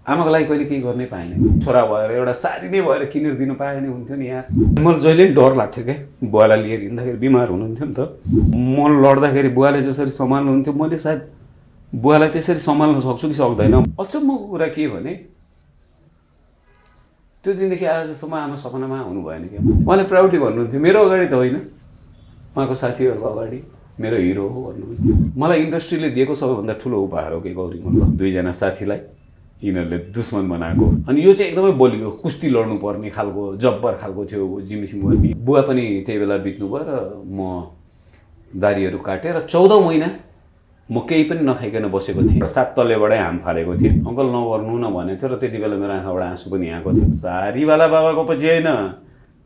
आमाको लागि कहिले केही गर्नै पाएन। छोरा भएर एउटा साडी नै भएर किनेर दिनु पाए नि हुन्थ्यो नि यार। मलाई जहिले पनि डर लाग्थ्यो क्या, बुवालाई लिएर हिँड्दाखेरि बिमार हुनुहुन्थ्यो नि त। म लड्दाखेरि बुवाले जसरी सम्हाल्नुहुन्थ्यो मैले सायद बुवालाई त्यसरी सम्हाल्न सक्छु कि सक्दैन। अचम्मको कुरा के भने त्यो दिनदेखि आजसम्म आमा सपनामा हुनु भएन क्या। उहाँले प्राउडली भन्नुहुन्थ्यो, मेरो अगाडि त होइन, उहाँको साथीहरूको अगाडि मेरो हिरो हो भन्नुहुन्थ्यो। मलाई इन्डस्ट्रीले दिएको सबैभन्दा ठुलो उपहार हो कि गौरी मल्ल। दुईजना साथीलाई यिनीहरूले दुश्मन बनाएको। अनि यो चाहिँ एकदमै बलियो, कुस्ती लड्नु पर्ने खालको जब्बर खालको थियो जिमिसिम गर्ने। बुवा पनि त्यही बेला बित्नु भयो र म दारीहरू काटेर 14 महिना म केही पनि नखाइकन बसेको थिएँ। 7 तल्लेबाटै हाम फालेको थिएँ। अङ्कल नगर्नु न भनेको थियो र त्यति बेला मेरो आँखाबाट आँसु पनि आएको थियो। सारीवाला बाबाको पछि होइन,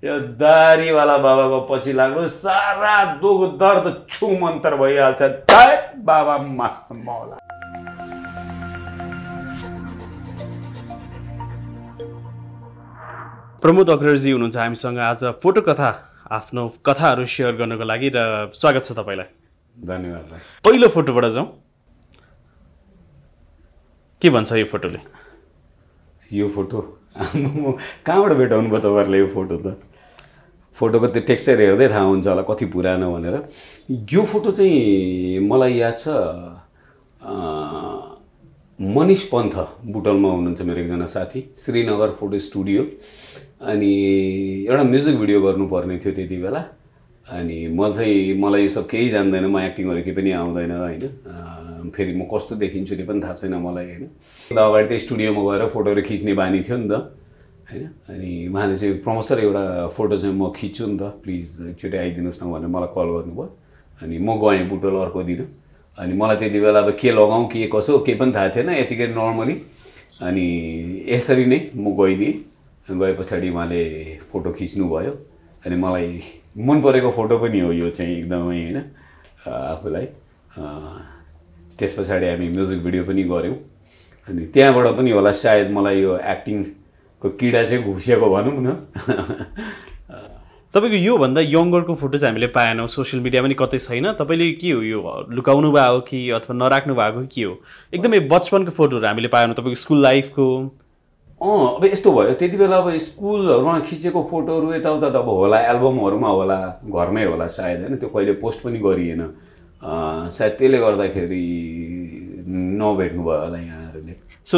यो दारीवाला बाबाको पछि लाग्नु सारा दुख दर्द छु मन्तर भइहाल्छ। जय बाबा मस्त मौला। प्रमोद अग्रजी हुनुहुन्छ हामीसँग आज फोटो कथा, आफ्नो कथाहरू सेयर गर्नको लागि र स्वागत छ तपाईँलाई। धन्यवाद। पहिलो फोटोबाट जाउँ, के भन्छ यो फोटोले? यो फोटो कहाँबाट भेटाउनु भयो तपाईँहरूले? यो फोटो त फोटोको त्यो टेक्सचर हेर्दै थाहा हुन्छ होला कति पुरानो भनेर। यो फोटो चाहिँ मलाई याद छ, मनिष पन्थ बुटलमा हुनुहुन्छ मेरो एकजना साथी, श्रीनगर फोटो स्टुडियो। अनि एउटा म्युजिक भिडियो गर्नुपर्ने थियो त्यति बेला। अनि मलाई यो सब केही जान्दैन, म एक्टिङहरू केही पनि आउँदैन होइन। फेरि म कस्तो देखिन्छु त्यो पनि थाहा छैन मलाई होइन। अगाडि त स्टुडियोमा गएर फोटोहरू खिच्ने बानी थियो नि त होइन। अनि उहाँले चाहिँ प्रमोद सर एउटा फोटो चाहिँ म खिच्छु नि त, प्लिज एकचोटि आइदिनुहोस् न भनेर मलाई कल गर्नुभयो। अनि म गएँ बुटोल अर्को दिन। अनि मलाई त्यति बेला अब के लगाउँ के कसो केही पनि थाहा थिएन, यतिकै नर्मली। अनि यसरी नै म गइदिएँ। गए पछाडि उहाँले फोटो खिच्नुभयो। अनि मलाई मन परेको फोटो पनि हो यो चाहिँ एकदमै होइन आफूलाई। त्यस पछाडि हामी म्युजिक भिडियो पनि गऱ्यौँ। अनि त्यहाँबाट पनि होला सायद मलाई यो एक्टिङको किडा चाहिँ घुसेको भनौँ न। तपाईँको योभन्दा यङ्गरको फोटो चाहिँ हामीले पाएनौँ, सोसियल मिडिया पनि कतै छैन। तपाईँले के हो यो लुकाउनु भएको कि अथवा नराख्नु भएको के हो? एकदमै बचपनको फोटोहरू हामीले पाएनौँ, तपाईँको स्कुल लाइफको। अब यस्तो भयो, त्यति बेला अब स्कुलहरूमा खिचेको फोटोहरू यताउता त अब होला, एल्बमहरूमा होला, घरमै होला सायद होइन। त्यो कहिले पोस्ट पनि गरिएन सायद, त्यसले गर्दाखेरि नभेट्नु भयो होला यहाँहरूले। सो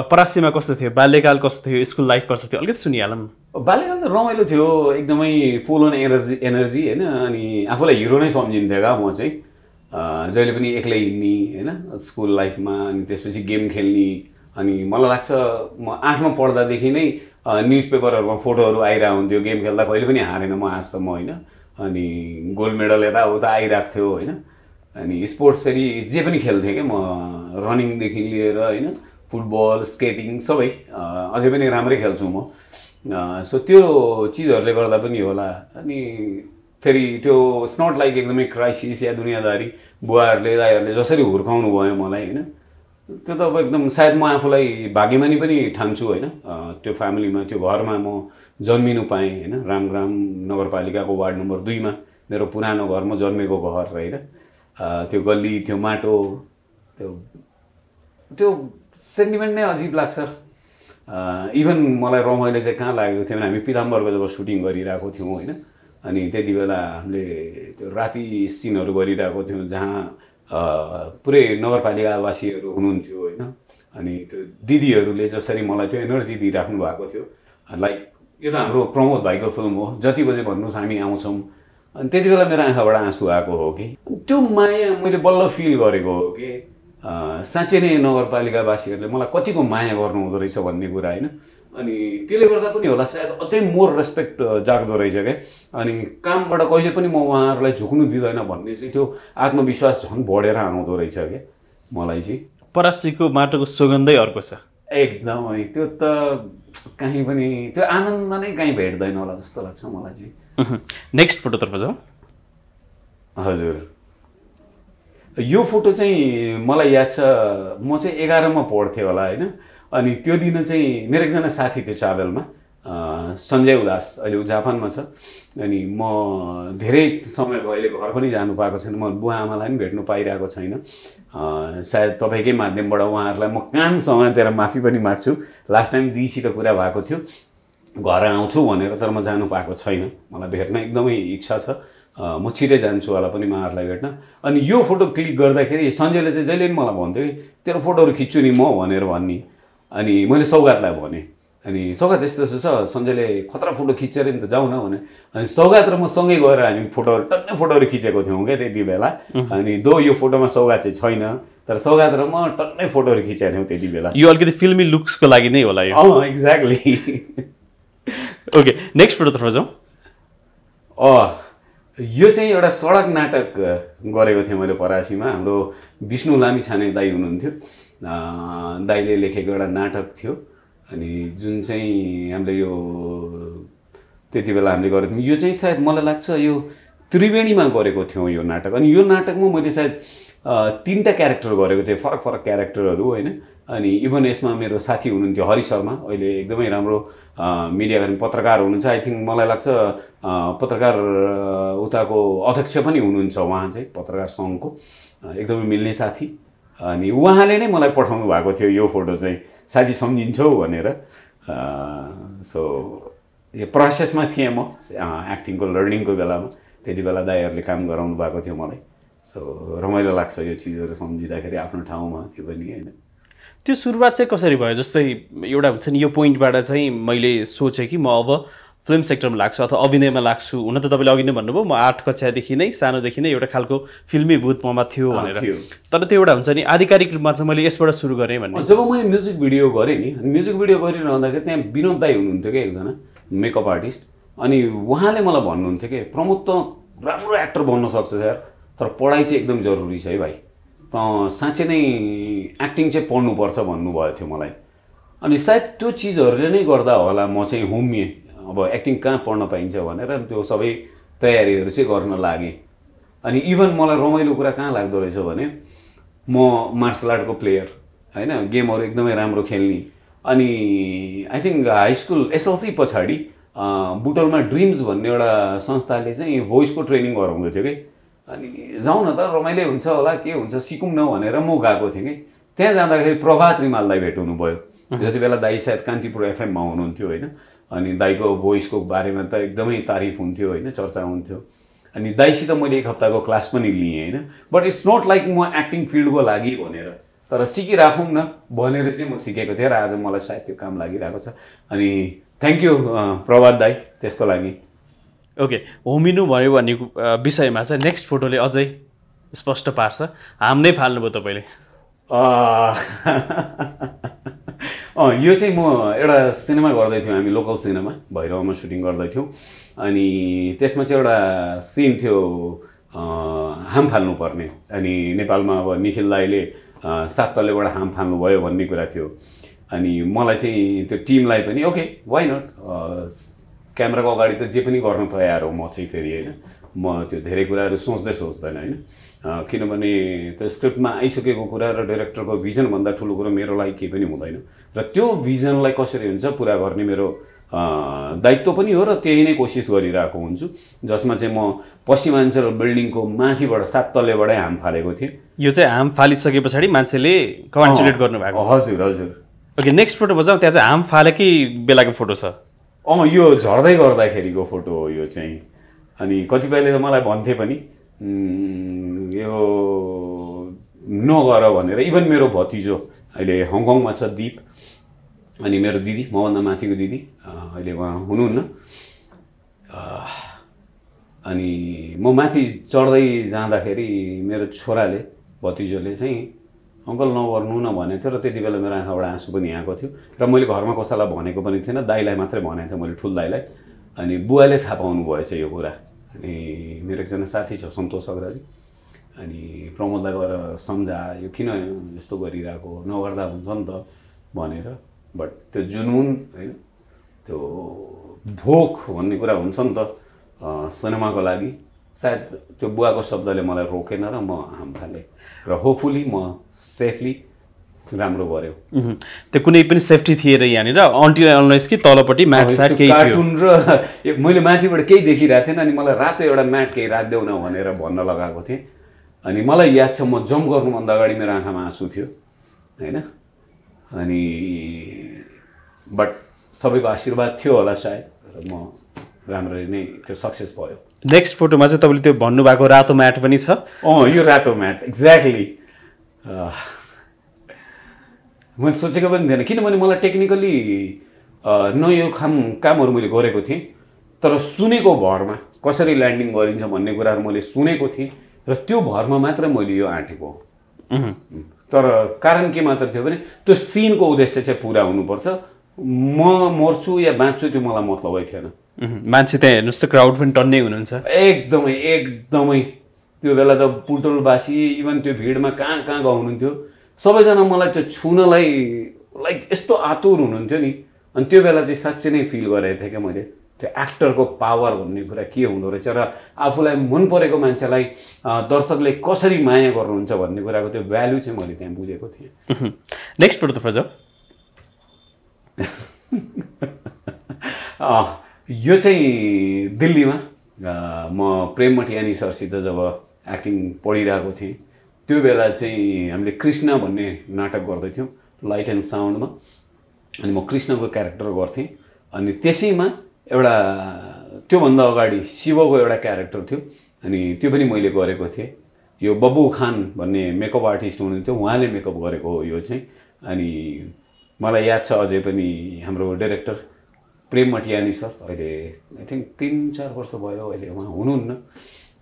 परासीमा कस्तो थियो, बाल्यकाल कस्तो थियो, स्कुल लाइफ कस्तो थियो, अलिकति सुनिहालौँ। बाल्यकाल त रमाइलो थियो, एकदमै फुल अन एनर्जी होइन। अनि आफूलाई हिरो नै सम्झिन्थ्यो क्या म चाहिँ। जहिले पनि एक्लै हिँड्ने होइन स्कुल लाइफमा। अनि त्यसपछि गेम खेल्ने। अनि मलाई लाग्छ म 8मा पढ्दादेखि नै न्युज पेपरहरूमा फोटोहरू आइरहेको हुन्थ्यो। गेम खेल्दा कहिले पनि हारेन म आजसम्म होइन। अनि गोल्ड मेडल यताउता आइरहेको थियो होइन। अनि स्पोर्ट्स फेरि जे पनि खेल्थेँ क्या म, रनिङदेखि लिएर होइन, फुटबल स्केटिङ सबै अझै पनि राम्रै खेल्छु म। सो त्यो चिजहरूले गर्दा पनि होला। अनि फेरि त्यो इट्स नट लाइक एकदमै क्राइसिस या दुनियाँदारी। बुवाहरूले दाइहरूले जसरी हुर्काउनु भयो मलाई होइन, त्यो त अब एकदम सायद म आफूलाई भाग्यमानी पनि ठान्छु होइन। त्यो फ्यामिलीमा त्यो घरमा म जन्मिनु पाएँ होइन। रामग्राम नगरपालिकाको वार्ड नम्बर 2मा मेरो पुरानो घर, म जन्मेको घर होइन। त्यो गल्ली, त्यो माटो, त्यो सेन्टिमेन्ट नै अजिब लाग्छ। इभन मलाई रमाइलो चाहिँ कहाँ लागेको थियो भने हामी पिताम्बरको जब सुटिङ गरिरहेको थियौँ होइन। अनि त्यति बेला हामीले त्यो राति सिनहरू गरिरहेको थियौँ जहाँ पुरै नगरपालिकावासीहरू हुनुहुन्थ्यो होइन। अनि त्यो दिदीहरूले जसरी मलाई त्यो एनर्जी दिइराख्नु भएको थियो, लाइक यो त हाम्रो प्रमोद भाइको फिल्म हो, जति बजे भन्नुहोस् हामी आउँछौँ। अनि त्यति बेला मेरो आँखाबाट आँसु आएको हो कि त्यो माया मैले बल्ल फिल गरेको हो कि साँच्चै नै नगरपालिकावासीहरूले मलाई कतिको माया गर्नुहुँदो रहेछ भन्ने कुरा होइन। अनि त्यसले गर्दा पनि होला सायद अझै मोर रेस्पेक्ट जाग्दो रहेछ क्या। अनि कामबाट कहिले पनि म उहाँहरूलाई झुक्नु दिँदैन भन्ने चाहिँ त्यो आत्मविश्वास झन् बढेर आउँदो रहेछ क्या मलाई चाहिँ। परासीको माटोको सुगन्धै अर्को छ एकदमै। त्यो त कहीँ पनि त्यो आनन्द नै कहीँ भेट्दैन होला जस्तो लाग्छ मलाई चाहिँ। नेक्स्ट फोटोतर्फ जाउँ। हजुर, यो फोटो चाहिँ मलाई याद छ, म चाहिँ 11मा पढ्थेँ होला होइन। अनि त्यो दिन चाहिँ मेरो एकजना साथी थियो चाबेलमा। सञ्जय उदास अहिले ऊ जापानमा छ अनि म धेरै समय भयो अहिले घर पनि जानु पाएको छैन म बुवा आमालाई पनि भेट्नु पाइरहेको छैन सायद तपाईँकै माध्यमबाट उहाँहरूलाई म कान समातेर माफी पनि माग्छु लास्ट टाइम दिदीसित कुरा भएको थियो घर आउँछु भनेर तर म जानु पाएको छैन मलाई भेट्न एकदमै इच्छा छ म छिटै जान्छु होला पनि उहाँहरूलाई भेट्न अनि यो फोटो क्लिक गर्दाखेरि सञ्जयले चाहिँ जहिले पनि मलाई भन्थ्यो कि तेरो फोटोहरू खिच्छु नि म भनेर भन्ने अनि मैले सौगातलाई भने अनि सौगात यस्तो यस्तो छ सञ्जयले खतरा फोटो खिचेर नि त जाउँ न भने अनि सौगात र म सँगै गएर हामी फोटोहरू टन्नै फोटोहरू खिचेको थियौँ क्या त्यति बेला अनि यो फोटोमा सौगात चाहिँ छैन तर सौगात र म टन्नै फोटोहरू खिचेको थियौँ त्यति बेला यो अलिकति फिल्मी लुक्सको लागि नै होला यो एक्ज्याक्टली ओके नेक्स्ट फोटोतर्फ जाउँ यो चाहिँ एउटा सडक नाटक गरेको थिएँ मैले परासीमा हाम्रो विष्णु लामिछाने दाई हुनुहुन्थ्यो दाईले लेखेको एउटा नाटक थियो अनि जुन चाहिँ हामीले यो त्यति बेला हामीले गरेको थियौँ यो चाहिँ सायद मलाई लाग्छ यो त्रिवेणीमा गरेको थियौँ यो नाटक अनि यो नाटकमा मैले सायद 3टा क्यारेक्टर गरेको थिएँ फरक फरक क्यारेक्टरहरू होइन अनि इभन यसमा मेरो साथी हुनुहुन्थ्यो हरि शर्मा अहिले एकदमै राम्रो मिडियाकर्मी पत्रकार हुनुहुन्छ आई थिङ्क मलाई लाग्छ पत्रकार उताको अध्यक्ष पनि हुनुहुन्छ उहाँ चाहिँ पत्रकार सङ्घको एकदमै मिल्ने साथी अनि उहाँले नै मलाई पठाउनु भएको थियो यो फोटो चाहिँ साथी सम्झिन्छौ भनेर सो यो प्रोसेसमा थिएँ म एक्टिङको लर्निङको बेलामा त्यति बेला दाइहरूले काम गराउनु भएको थियो मलाई सो रमाइलो लाग्छ यो चिजहरू सम्झिँदाखेरि आफ्नो ठाउँमा थियो पनि होइन त्यो सुरुवात चाहिँ कसरी भयो जस्तै एउटा हुन्छ नि यो पोइन्टबाट चाहिँ मैले सोचेँ कि म अब फिल्म सेक्टरमा लाग्छु अथवा अभिनयमा लाग्छु हुन त तपाईँले अघि नै भन्नुभयो म 8 कक्षादेखि नै सानोदेखि नै एउटा खालको फिल्मी भूत ममा थियो भनेर तर त्यो एउटा हुन्छ नि आधिकारिक रूपमा चाहिँ मैले यसबाट सुरु गरेँ भन्ने जब मैले म्युजिक भिडियो गरेँ नि म्युजिक भिडियो गरिरहँदाखेरि त्यहाँ विनोद दाई हुनुहुन्थ्यो क्या एकजना मेकअप आर्टिस्ट अनि उहाँले मलाई भन्नुहुन्थ्यो कि प्रमोद त राम्रो एक्टर बन्न सक्छ यार तर पढाइ चाहिँ एकदम जरुरी छ है भाइ त साँच्चै नै एक्टिङ चाहिँ पढ्नुपर्छ भन्नुभएको थियो मलाई अनि सायद त्यो चिजहरूले नै गर्दा होला म चाहिँ होमिएँ अब एक्टिङ कहाँ पढ्न पाइन्छ भनेर त्यो सबै तयारीहरू चाहिँ गर्न लागेँ अनि इभन मलाई रमाइलो कुरा कहाँ लाग्दो रहेछ भने म मार्सल आर्टको प्लेयर होइन गेमहरू एकदमै राम्रो खेल्ने अनि I think high school SLC पछाडि बुटोलमा ड्रिम्स भन्ने एउटा संस्थाले चाहिँ भोइसको ट्रेनिङ गराउँदै थियो कि अनि जाउँ न त रमाइलो हुन्छ होला के हुन्छ सिकौँ न भनेर म गएको थिएँ कि त्यहाँ जाँदाखेरि प्रभात रिमाललाई भेट्नु भयो जति बेला दाई सायद कान्तिपुर एफएममा हुनुहुन्थ्यो होइन अनि दाईको भोइसको बारेमा त एकदमै तारिफ हुन्थ्यो होइन चर्चा हुन्थ्यो अनि दाईसित मैले 1 हप्ताको क्लास पनि लिएँ होइन बट इट्स नट लाइक म एक्टिङ फिल्डको लागि भनेर तर सिकिराखौँ न भनेर चाहिँ म सिकेको थिएँ र आज मलाई सायद त्यो काम लागिरहेको छ अनि थ्याङ्क यू प्रभात दाई त्यसको लागि ओके होमिनु भयो भन्ने विषयमा चाहिँ नेक्स्ट फोटोले अझै स्पष्ट पार्छ हाम नै फाल्नुभयो तपाईँले यो चाहिँ म एउटा सिनेमा गर्दै थियौँ हामी लोकल सिनेमा भैरवमा सुटिङ गर्दै थियौँ अनि त्यसमा चाहिँ एउटा सिन थियो हाम फाल्नुपर्ने अनि नेपालमा अब निखिल दाईले 7 तलेबाट हाम फाल्नुभयो भन्ने कुरा थियो अनि मलाई चाहिँ त्यो टिमलाई पनि ओके वाइ नट क्यामेराको अगाडि त जे पनि गर्न तयार हो म चाहिँ फेरि होइन म त्यो धेरै कुराहरू सोच्दैन होइन किनभने त्यो स्क्रिप्टमा आइसकेको कुरा र डाइरेक्टरको भिजनभन्दा ठुलो कुरो मेरो लागि केही पनि हुँदैन र त्यो भिजनलाई कसरी हुन्छ पुरा गर्ने मेरो दायित्व पनि हो र त्यही नै कोसिस गरिरहेको हुन्छु जसमा चाहिँ म पश्चिमाञ्चल बिल्डिङको माथिबाट 7 तलेबाटै हाम फालेको थिएँ यो चाहिँ हाम फालिसके पछाडि मान्छेले कन्सन्ट्रेट गर्नुभएको हजुर हजुर ओके नेक्स्ट फोटो बजाउँ त्यहाँ चाहिँ हाम फालेकै बेलाको फोटो छ यो झर्दै गर्दाखेरिको फोटो हो यो चाहिँ अनि कतिपयले त मलाई भन्थे पनि यो नगर भनेर इभन मेरो भतिजो अहिले हङकङमा छ दीप अनि मेरो दिदी मभन्दा माथिको दिदी अहिले उहाँ हुनुहुन्न अनि म माथि चढ्दै जाँदाखेरि मेरो छोराले भतिजोले चाहिँ अङ्कल नगर्नु न भनेको थियो र त्यति बेला मेरो आँखाबाट आँसु पनि आएको थियो र मैले घरमा कसैलाई भनेको पनि थिएन दाइलाई मात्रै भनेको थिएँ मैले ठुल दाइलाई अनि बुवाले थाहा पाउनु भएछ यो कुरा अनि मेरो एकजना साथी छ सन्तोष अग्रवाली अनि प्रमोदलाई गएर सम्झा यो किन यस्तो गरिरहेको नगर्दा हुन्छ नि त भनेर बट त्यो जुनुन होइन त्यो भोक भन्ने कुरा हुन्छ नि त सिनेमाको लागि सायद त्यो बुवाको शब्दले मलाई रोकेन र म हाम फालेँ र होपफुली म सेफली राम्रो गर्यो। त्यो कुनै पनि सेफ्टी थिएन यहाँनिर अन्टिल अनलेस कि तलपट्टि म्याट स्याट केही कार्टुन र मैले माथिबाट केही देखिरहेको थिएन अनि मलाई रातो एउटा म्याट केही राखिदेऊ न भनेर भन्न लगाएको थिएँ। अनि मलाई याद छ म जम्प गर्नुभन्दा अगाडि मेरो आँखामा आँसु थियो होइन। अनि बट सबैको आशीर्वाद थियो होला सायद र म राम्ररी नै त्यो सक्सेस भयो। नेक्स्ट फोटोमा चाहिँ तपाईँले त्यो भन्नुभएको रातो म्याट पनि छ। यो रातो म्याट एक्ज्याक्टली मैले सोचेको पनि थिएन किनभने मलाई टेक्निकली न यो कामहरू मैले गरेको थिएँ तर सुनेको भरमा कसरी ल्यान्डिङ गरिन्छ भन्ने कुराहरू मैले सुनेको थिएँ र त्यो भरमा मात्र मैले यो आँटेको। तर कारण के मात्र थियो भने त्यो सिनको उद्देश्य चाहिँ पुरा हुनुपर्छ। म मर्छु या बाँच्छु त्यो मलाई मतलबै थिएन। मान्छे त्यहाँ हेर्नुहोस् त क्राउड पनि टन्नै हुनुहुन्छ। एकदमै एकदमै त्यो बेला त पुटोलवासी इभन त्यो भिडमा कहाँ कहाँ हुनुहुन्थ्यो सबैजना मलाई त्यो छुनलाई लाइक यस्तो आतुर हुनुहुन्थ्यो नि। अनि त्यो बेला चाहिँ साँच्चै नै फिल गरेको थिएँ क्या मैले त्यो एक्टरको पावर भन्ने कुरा के हुँदो रहेछ र आफूलाई मन परेको मान्छेलाई दर्शकले कसरी माया गर्नुहुन्छ भन्ने कुराको त्यो भ्यालु चाहिँ मैले त्यहाँ बुझेको थिएँ। नेक्स्ट फोटो त फजा यो चाहिँ दिल्लीमा म प्रेम मटियानी सरसित जब एक्टिङ पढिरहेको थिएँ त्यो बेला चाहिँ हामीले कृष्ण भन्ने नाटक गर्दैथ्यौँ लाइट एन्ड साउन्डमा। अनि म कृष्णको क्यारेक्टर गर्थेँ अनि त्यसैमा एउटा त्योभन्दा अगाडि शिवको एउटा क्यारेक्टर थियो अनि त्यो पनि मैले गरेको थिएँ। यो बब्बु खान भन्ने मेकअप आर्टिस्ट हुनुहुन्थ्यो उहाँले मेकअप गरेको हो यो चाहिँ। अनि मलाई याद छ अझै पनि हाम्रो डाइरेक्टर प्रेम मटियानी सर अहिले आई थिङ्क 3-4 वर्ष भयो अहिले उहाँ हुनुहुन्न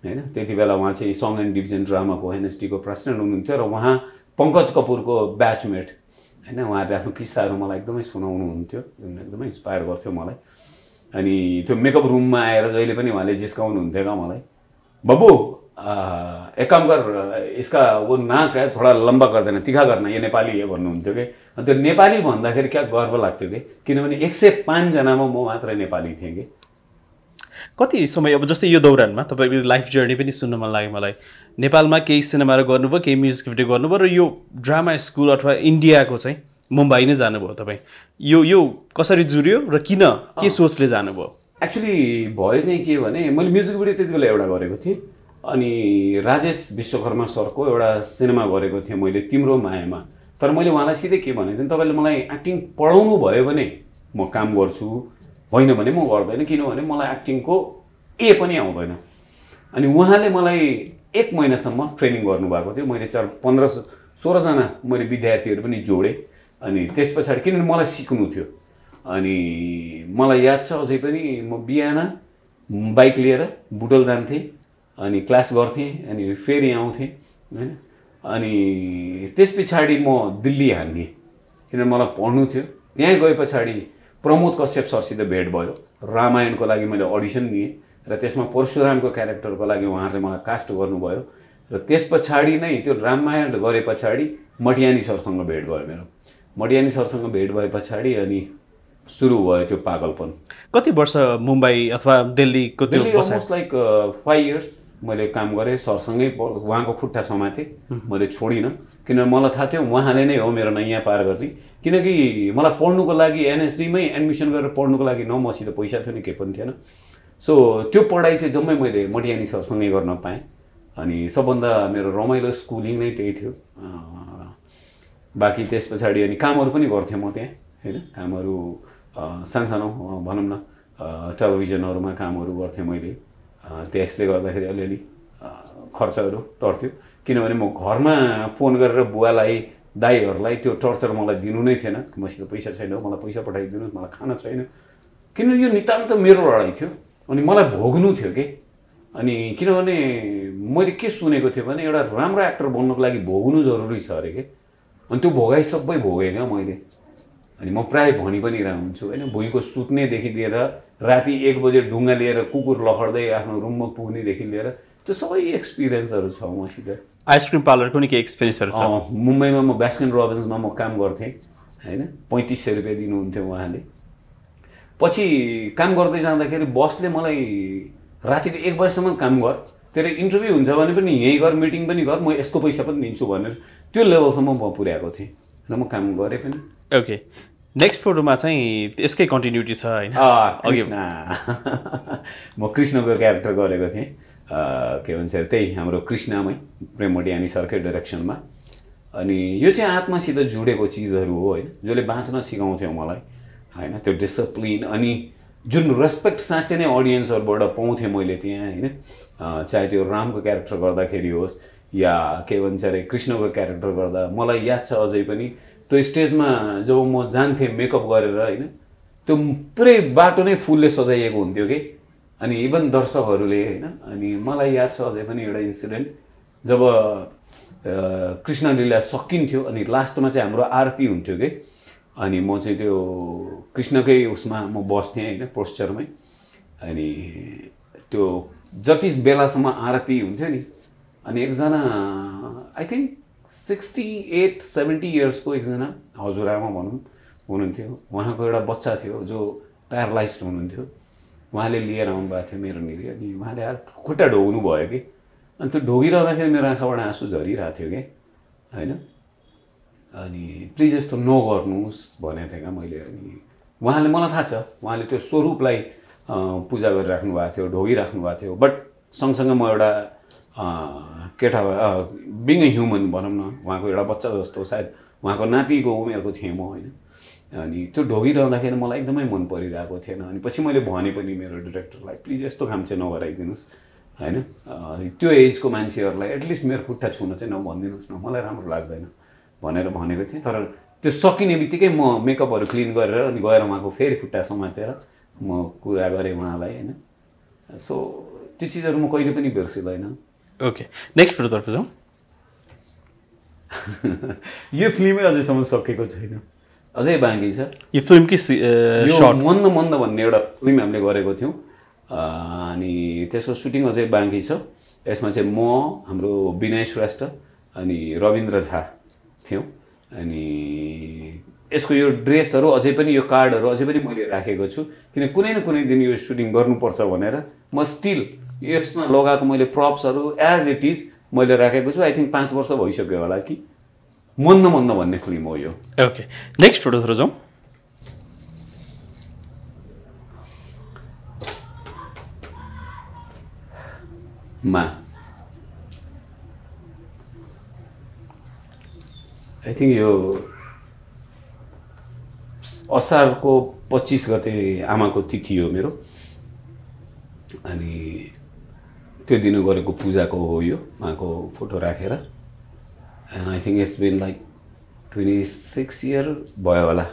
होइन। त्यति बेला उहाँ चाहिँ सङ एन्ड डिभिजन ड्रामाको एनएसडीको प्रेसिडेन्ट हुनुहुन्थ्यो र उहाँ पङ्कज कपुरको ब्याचमेट होइन। उहाँहरूले आफ्नो किस्साहरू मलाई एकदमै सुनाउनुहुन्थ्यो जुन एकदमै इन्सपायर गर्थ्यो मलाई। अनि त्यो मेकअप रुममा आएर जहिले पनि उहाँले जिस्काउनुहुन्थ्यो क्या मलाई बब्बू एक काम कर इसका वो नाक है थोड़ा लम्बा कर देना तीखा करना ये नेपाली है भन्नुहुन्थ्यो कि। अनि त्यो नेपाली भन्दाखेरि क्या गर्व लाग्थ्यो कि किनभने 105 जनामा म मात्रै नेपाली थिएँ कि। कति समय अब जस्तै यो दौरानमा तपाईँको लाइफ जर्नी पनि सुन्न मन लाग्यो मलाई। नेपालमा केही सिनेमाहरू गर्नुभयो केही म्युजिक भिडियो गर्नुभयो र यो ड्रामा स्कुल अथवा इन्डियाको चाहिँ मुम्बई नै जानुभयो तपाईँ। यो कसरी जुर्यो र किन के सोचले जानुभयो? एक्चुअली भयो चाहिँ के भने मैले म्युजिक भिडियो त्यति बेला एउटा गरेको थिएँ अनि राजेश विश्वकर्मा सरको एउटा सिनेमा गरेको थिएँ मैले तिम्रो मायामा। तर मैले उहाँलाई सिधै के भनेको थिएँ तपाईँले मलाई एक्टिङ पढाउनु भयो भने म काम गर्छु होइन भने म गर्दैन किनभने मलाई एक्टिङको ए पनि आउँदैन। अनि उहाँले मलाई 1 महिनासम्म ट्रेनिङ गर्नुभएको थियो। मैले 15-16 जना मैले विद्यार्थीहरू पनि जोडेँ अनि त्यस पछाडि किनभने मलाई सिक्नु थियो। अनि मलाई याद छ अझै पनि म बिहान बाइक लिएर बुटोल जान्थेँ अनि क्लास गर्थेँ अनि फेरि आउँथेँ होइन। अनि त्यस पछाडि म दिल्ली हान्थेँ किनभने मलाई पढ्नु थियो। त्यहाँ गए पछाडि प्रमोद कश्यप सरसित भेट भयो। रामायणको लागि मैले अडिसन दिएँ र त्यसमा परशुरामको क्यारेक्टरको लागि उहाँहरूले मलाई कास्ट गर्नुभयो र त्यस पछाडि नै त्यो रामायण गरे पछाडि मटियानी सरसँग भेट भयो मेरो। मटियानी सरसँग भेट भए पछाडि अनि सुरु भयो त्यो पागलपन। कति वर्ष मुम्बई अथवा दिल्लीको त्यो अलमोस्ट लाइक 5 इयर्स मैले काम गरेँ सरसँगै। उहाँको खुट्टा समातेँ मैले छोडिनँ किनभने मलाई थाहा थियो उहाँले नै हो मेरो नयाँ पार गर्ने। किनकि मलाई पढ्नुको लागि एनएसडीमै एडमिसन गरेर पढ्नुको लागि न मसित पैसा थियो नि केही पनि थिएन। सो त्यो पढाइ चाहिँ जम्मै मैले मटियानी सरसँगै गर्न पाएँ। अनि सबभन्दा मेरो रमाइलो स्कुलिङ नै त्यही थियो। बाँकी त्यस पछाडि अनि कामहरू पनि गर्थेँ म त्यहाँ होइन। कामहरू सानसानो भनौँ न टेलिभिजनहरूमा कामहरू गर्थेँ मैले। त्यसले गर्दाखेरि अलिअलि खर्चहरू टर्थ्यो किनभने म घरमा फोन गरेर बुवालाई दाईहरूलाई त्यो टर्चर मलाई दिनु नै थिएन। मसित पैसा छैन मलाई पैसा पठाइदिनुहोस् मलाई खाना छैन किनभने यो नितान्त मेरो लडाइँ थियो अनि मलाई भोग्नु थियो कि। अनि किनभने मैले के सुनेको थिएँ भने एउटा राम्रो एक्टर बन्नुको लागि भोग्नु जरुरी छ अरे कि। अनि त्यो भोगाइ सबै भोगेँ क्या मैले। अनि म प्रायः भनि पनि हुन्छु होइन भुइँको सुत्नेदेखि लिएर राति 1 बजे ढुङ्गा लिएर कुकुर लखड्दै आफ्नो रुममा पुग्नेदेखि लिएर त्यो सबै एक्सपिरियन्सहरू छ मसित। आइसक्रिम पार्लरको नि केही एक्सपिरियन्सहरू छ? मुम्बईमा म बास्किन रोबिन्समा म काम गर्थेँ होइन। 3500 रुपियाँ दिनुहुन्थ्यो उहाँले। पछि काम गर्दै जाँदाखेरि बसले मलाई रातिको 1 बजेसम्म काम गर तेरो इन्टरभ्यू हुन्छ भने पनि यहीँ गर मिटिङ पनि गर म यसको पैसा पनि दिन्छु भनेर त्यो लेभलसम्म म पुर्याएको थिएँ र म काम गरेँ पनि। ओके, नेक्स्ट फोटोमा चाहिँ यसकै कन्टिन्युटी छ होइन? कृष्ण म कृष्णको क्यारेक्टर गरेको थिएँ। के भन्छ त्यही हाम्रो कृष्णमै प्रेम मोटियानी सरकै डाइरेक्सनमा। अनि यो चाहिँ आत्मासित जोडेको चिजहरू हो होइन, जसले बाँच्न सिकाउँथ्यो मलाई होइन। त्यो डिसिप्लिन अनि जुन रेस्पेक्ट साँच्चै नै अडियन्सहरूबाट पाउँथेँ मैले त्यहाँ होइन। चाहे त्यो रामको क्यारेक्टर गर्दाखेरि होस् या के भन्छ अरे कृष्णको क्यारेक्टर गर्दा, मलाई याद छ अझै पनि त्यो स्टेजमा जब म जान्थेँ मेकअप गरेर होइन, त्यो पुरै बाटो नै फुलले सजाइएको हुन्थ्यो कि। अनि इभन दर्शकहरूले होइन। अनि मलाई याद छ अझै पनि एउटा इन्सिडेन्ट, जब कृष्ण लीला सकिन्थ्यो अनि लास्टमा चाहिँ हाम्रो आरती हुन्थ्यो कि। अनि म चाहिँ त्यो कृष्णकै उसमा म बस्थेँ होइन, पोस्चरमै। अनि त्यो जति बेलासम्म आरती हुन्थ्यो नि, अनि एकजना आई थिङ्क 68-70 इयर्सको एकजना हजुरआमा भनौँ हुनुहुन्थ्यो। उहाँको एउटा बच्चा थियो जो प्यारालाइज्ड हुनुहुन्थ्यो। उहाँले लिएर आउनुभएको थियो मेरोनिर। अनि उहाँले खुट्टा ढोग्नु भयो कि। अनि त्यो ढोगिरहँदाखेरि मेरो आँखाबाट आँसु झरिरहेको थियो कि होइन। अनि प्लिज यस्तो नगर्नुहोस् भनेको थिएँ क्या मैले। अनि उहाँले, मलाई थाहा छ उहाँले त्यो स्वरूपलाई पूजा गरिराख्नु भएको थियो, ढोगिराख्नु भएको थियो। बट सँगसँगै म एउटा केटा बिङ अ ह्युमन भनौँ न, उहाँको एउटा बच्चा जस्तो सायद उहाँको नातिको उमेरको थिएँ म होइन। अनि त्यो ढोगिरहँदाखेरि मलाई एकदमै मन परिरहेको थिएन। अनि पछि मैले भने पनि मेरो डिरेक्टरलाई प्लिज यस्तो काम चाहिँ नगराइदिनुहोस् होइन। त्यो एजको मान्छेहरूलाई एटलिस्ट मेरो खुट्टा छुन चाहिँ नभनिदिनुहोस् न, मलाई राम्रो लाग्दैन भनेर भनेको थिएँ। तर त्यो सकिने बित्तिकै म मेकअपहरू क्लिन गरेर अनि गएर उहाँको फेरि खुट्टा समातेर म कुरा गरेँ उहाँलाई होइन। सो त्यो चिजहरू म कहिले पनि बिर्सिँदैन। ओके, नेक्स्ट फोटोतर्फ जाउँ। यो फिल्मै अझैसम्म सकेको छैन, अझै बाँकी छ। यो फिल्मकै सर्ट मन्द मन्द भन्ने एउटा फिल्म हामीले गरेको थियौँ। अनि त्यसको सुटिङ अझै बाँकी छ। यसमा चाहिँ म, हाम्रो विनय श्रेष्ठ अनि रविन्द्र झा थियौँ। अनि यसको यो ड्रेसहरू अझै पनि, यो कार्डहरू अझै पनि मैले राखेको छु, किन कुनै न कुनै दिन यो सुटिङ गर्नुपर्छ भनेर म स्टिल यसमा लगाएको मैले प्रप्सहरू एज इट इज मैले राखेको छु। आई थिङ्क 5 वर्ष भइसक्यो होला कि। मन्द मन्द भन्ने फिल्म हो यो। ओके, नेक्स्ट फोटोतिर जाउँ। मा आई थिङ्क यो असारको 25 गते आमाको तिथि हो मेरो। अनि त्यो दिन गरेको पूजाको हो यो माको फोटो राखेर। And I think it's been like 26 year भयो होला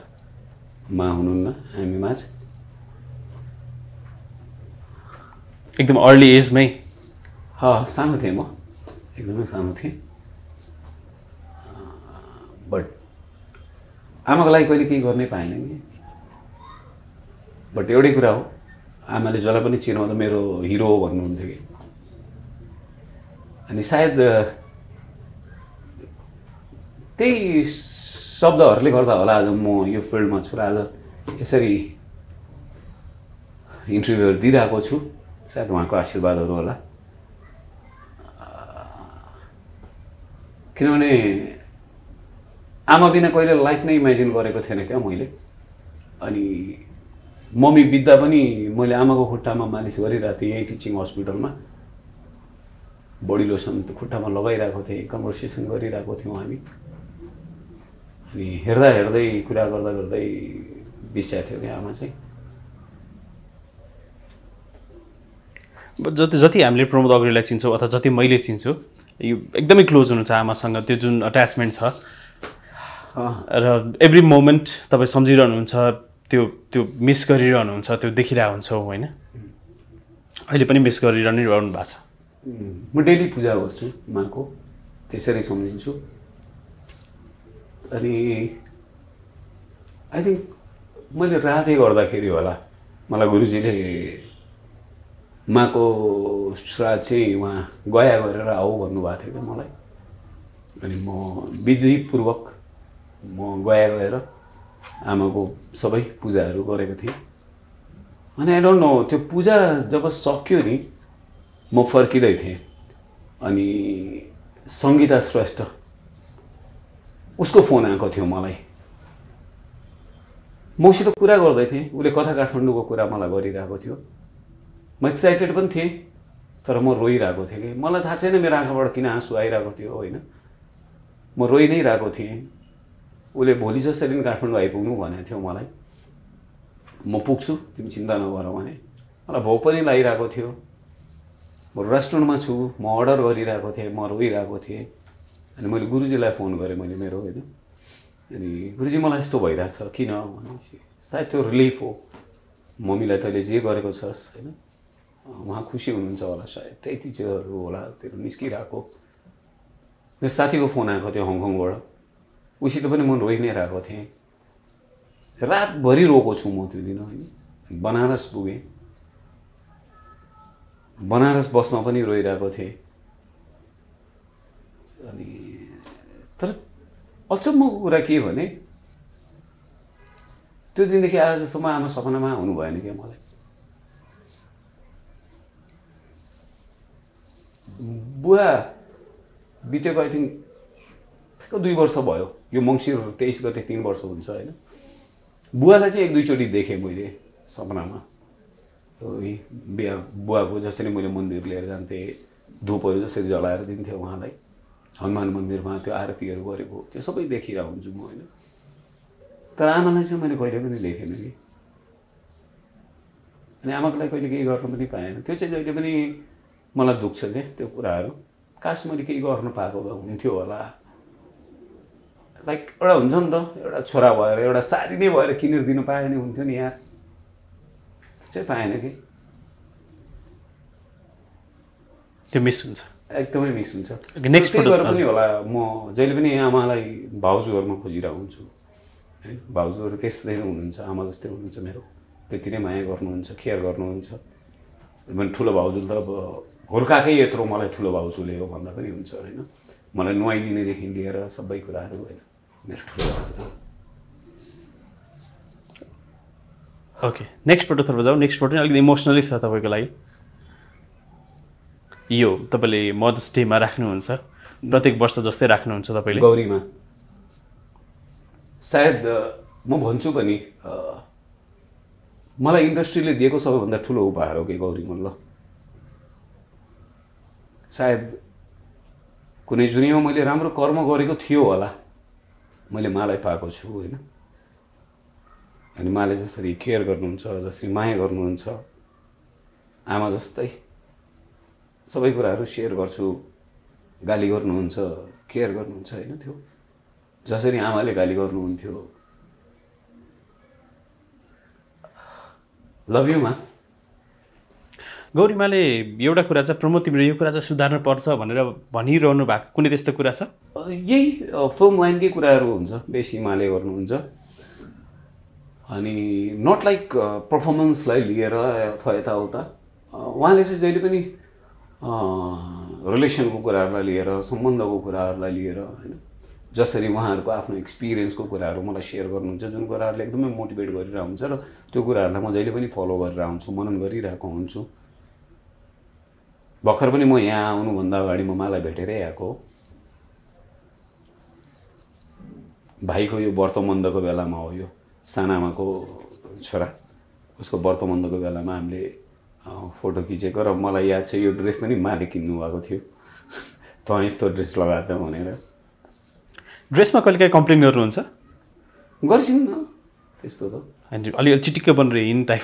मा हुनुहुन्न हामी माझ। एकदम अर्ली एजमै? सानो थिएँ म, एकदमै सानो थिएँ। बट आमाको लागि कहिले केही गर्नै पाएन नि। बट एउटै कुरा हो, आमाले जसलाई पनि चिनाउँदा मेरो हिरो हो भन्नुहुन्थ्यो कि। अनि सायद त्यही शब्दहरूले गर्दा होला आज म यो फिल्डमा छु र आज यसरी इन्टरभ्यूहरू दिइरहेको छु। सायद उहाँको आशीर्वादहरू होला। किनभने आमा बिना कहिले लाइफ नै इमेजिन गरेको थिएन क्या मैले। अनि मम्मी बित्दा पनि मैले आमाको खुट्टामा मालिस गरिरहेको थिएँ यही टिचिङ हस्पिटलमा। बडी लोसन खुट्टामा लगाइरहेको थिएँ, कन्भर्सेसन गरिरहेको थियौँ हामी। अनि हेर्दा हेर्दै कुरा गर्दा गर्दै बिस्या थियो क्या आमा चाहिँ। जति हामीले प्रमोद अग्रवाललाई चिन्छौँ अथवा जति मैले चिन्छु, यो एकदमै क्लोज हुनुहुन्छ आमासँग। त्यो जुन अट्याचमेन्ट छ र एभ्री मोमेन्ट तपाईँ सम्झिरहनुहुन्छ, त्यो मिस गरिरहनुहुन्छ, त्यो देखिरहेको हुन्छौँ होइन। अहिले पनि मिस गरिरहनु भएको छ। म डेली पूजा गर्छु माको, त्यसरी सम्झिन्छु। अनि आई थिङ्क मैले रातै गर्दाखेरि होला मलाई गुरुजीले माको श्राद्ध चाहिँ उहाँ गया गरेर आऊ भन्नुभएको थियो क्या मलाई। अनि म विधिपूर्वक म गया गएर आमाको सबै पूजाहरू गरेको थिएँ। अनि आई डोन्ट नो त्यो पूजा जब सक्यो नि म फर्किँदै थिएँ। अनि सङ्गीता श्रेष्ठ उसको फोन आएको थियो मलाई। मसित कुरा गर्दै थिएँ, उसले कथा काठमाडौँको कुरा मलाई गरिरहेको थियो। म एक्साइटेड पनि थिएँ तर म रोइरहेको थिएँ कि मलाई थाहा छैन मेरो आँखाबाट किन आँसु आइरहेको थियो होइन। म रोइ नै रहेको थिएँ। उसले भोलि जसरी काठमाडौँ आइपुग्नु भनेको थियो मलाई। म पुग्छु तिमी चिन्ता नगर भने। मलाई भोक पनि लागिरहेको थियो। म रेस्टुरेन्टमा छु, म अर्डर गरिरहेको थिएँ, म रोइरहेको थिएँ। अनि मैले गुरुजीलाई फोन गरेँ मैले मेरो होइन। अनि गुरुजी मलाई यस्तो भइरहेछ किन भनेपछि सायद त्यो रिलिफ हो, मम्मीलाई तैँले जे गरेको छस् होइन उहाँ खुसी हुनुहुन्छ होला सायद त्यही चिजहरू होला त्यो निस्किरहेको। मेरो साथीको फोन आएको थियो हङकङबाट, उसित पनि म रोइ नै रहेको थिएँ। रातभरि रोएको छु म त्यो दिन होइन। बनारस पुगेँ, बनारस बसमा पनि रोइरहेको थिएँ। अनि तर अचम्मको कुरा के भने त्यो दिनदेखि आजसम्म आमा सपनामा हुनु भएन क्या मलाई। बुवा बितेको आई थिङ्क 2 वर्ष भयो, यो मङ्सिर 23 गते 3 वर्ष हुन्छ होइन। बुवालाई चाहिँ 1-2 चोटि देखेँ मैले सपनामा। बिहा बुवाको जसरी मैले मन्दिर लिएर जान्थेँ, धुपहरू जसरी जलाएर दिन्थेँ उहाँलाई, हनुमान मन्दिरमा त्यो आरतीहरू गरेको त्यो सबै देखिरहेको हुन्छु म होइन। तर आमालाई चाहिँ मैले कहिले पनि देखेन कि। अनि आमाको लागि कहिले केही गर्न पनि पाएन। त्यो चाहिँ जहिले पनि मलाई दुख्छ क्या त्यो कुराहरू। काश मैले केही गर्न पाएको भए हुन्थ्यो होला। लाइक एउटा हुन्छ नि त, एउटा छोरा भएर एउटा साडी नै भएर किनेर दिनु पाए नि हुन्थ्यो नि यार। त्यो चाहिँ पाएन कि। त्यो मिस हुन्छ, एकदमै मिस हुन्छ। नेक्स्ट फोटो पनि होला म जहिले पनि आमालाई भाउजूहरूमा खोजिरहेको हुन्छु होइन। भाउजूहरू त्यस्तै नै हुनुहुन्छ, आमा जस्तै हुनुहुन्छ मेरो। त्यति नै माया गर्नुहुन्छ, केयर गर्नुहुन्छ। इभन ठुलो भाउजूले त अब हुर्काएकै यत्रो मलाई ठुलो भाउजूले हो भन्दा पनि हुन्छ होइन। मलाई नुहाइदिनेदेखि लिएर सबै कुराहरू होइन मेरो ठुलो भाउजू। ओके नेक्स्ट फोटोतर्फ जाउँ। नेक्स्ट फोटो अलिकति इमोसनली छ तपाईँको लागि। यो तपाईँले मदर्स डेमा राख्नुहुन्छ, प्रत्येक वर्ष जस्तै राख्नुहुन्छ तपाईँले गौरीमा। सायद म भन्छु पनि मलाई इन्डस्ट्रीले दिएको सबैभन्दा ठुलो उपहार हो कि गौरीमा। ल सायद कुनै जुनीमा मैले राम्रो कर्म गरेको थियो होला, मैले मालाई पाएको छु होइन। अनि माले जसरी केयर गर्नुहुन्छ, जसरी माया गर्नुहुन्छ, आमा जस्तै सबै कुराहरू सेयर गर्छु, गाली गर्नुहुन्छ, केयर गर्नुहुन्छ होइन। त्यो जसरी आमाले गाली गर्नुहुन्थ्यो, लभ यु मा। गौरीमाले एउटा कुरा चाहिँ प्रमोद तिम्रो यो कुरा चाहिँ सुधार्नु पर्छ भनेर भनिरहनु भएको कुनै त्यस्तो कुरा छ? यही फिल्म लाइनकै कुराहरू हुन्छ बेसी माले गर्नुहुन्छ। अनि नट लाइक पर्फर्मेन्सलाई लिएर अथवा यताउता, उहाँले चाहिँ जहिले पनि रिलेसनको कुराहरूलाई लिएर, सम्बन्धको कुराहरूलाई लिएर होइन, जसरी उहाँहरूको आफ्नो एक्सपिरियन्सको कुराहरू मलाई सेयर गर्नुहुन्छ, जुन कुराहरूले एकदमै मोटिभेट गरिरहेको हुन्छ र त्यो कुराहरूलाई म जहिले पनि फलो गरेर आउँछु, मनन गरिरहेको हुन्छु। भर्खर पनि म यहाँ आउनुभन्दा अगाडि म मालाई भेटेरै आएको। भाइको यो व्रतबन्धको बेलामा हो, यो सानामाको छोरा, उसको व्रतबन्धको बेलामा हामीले फोटो खिचेको र मलाई याद छ यो ड्रेस पनि माले किन्नु भएको थियो। तँ यस्तो ड्रेस लगाएर भनेर। ड्रेसमा कहिले काहीँ कम्प्लेन गर्नुहुन्छ? गर्छिन् न त्यस्तो त। अनि अलिअलि चिटिक्क बनेर हिँड्ने टाइप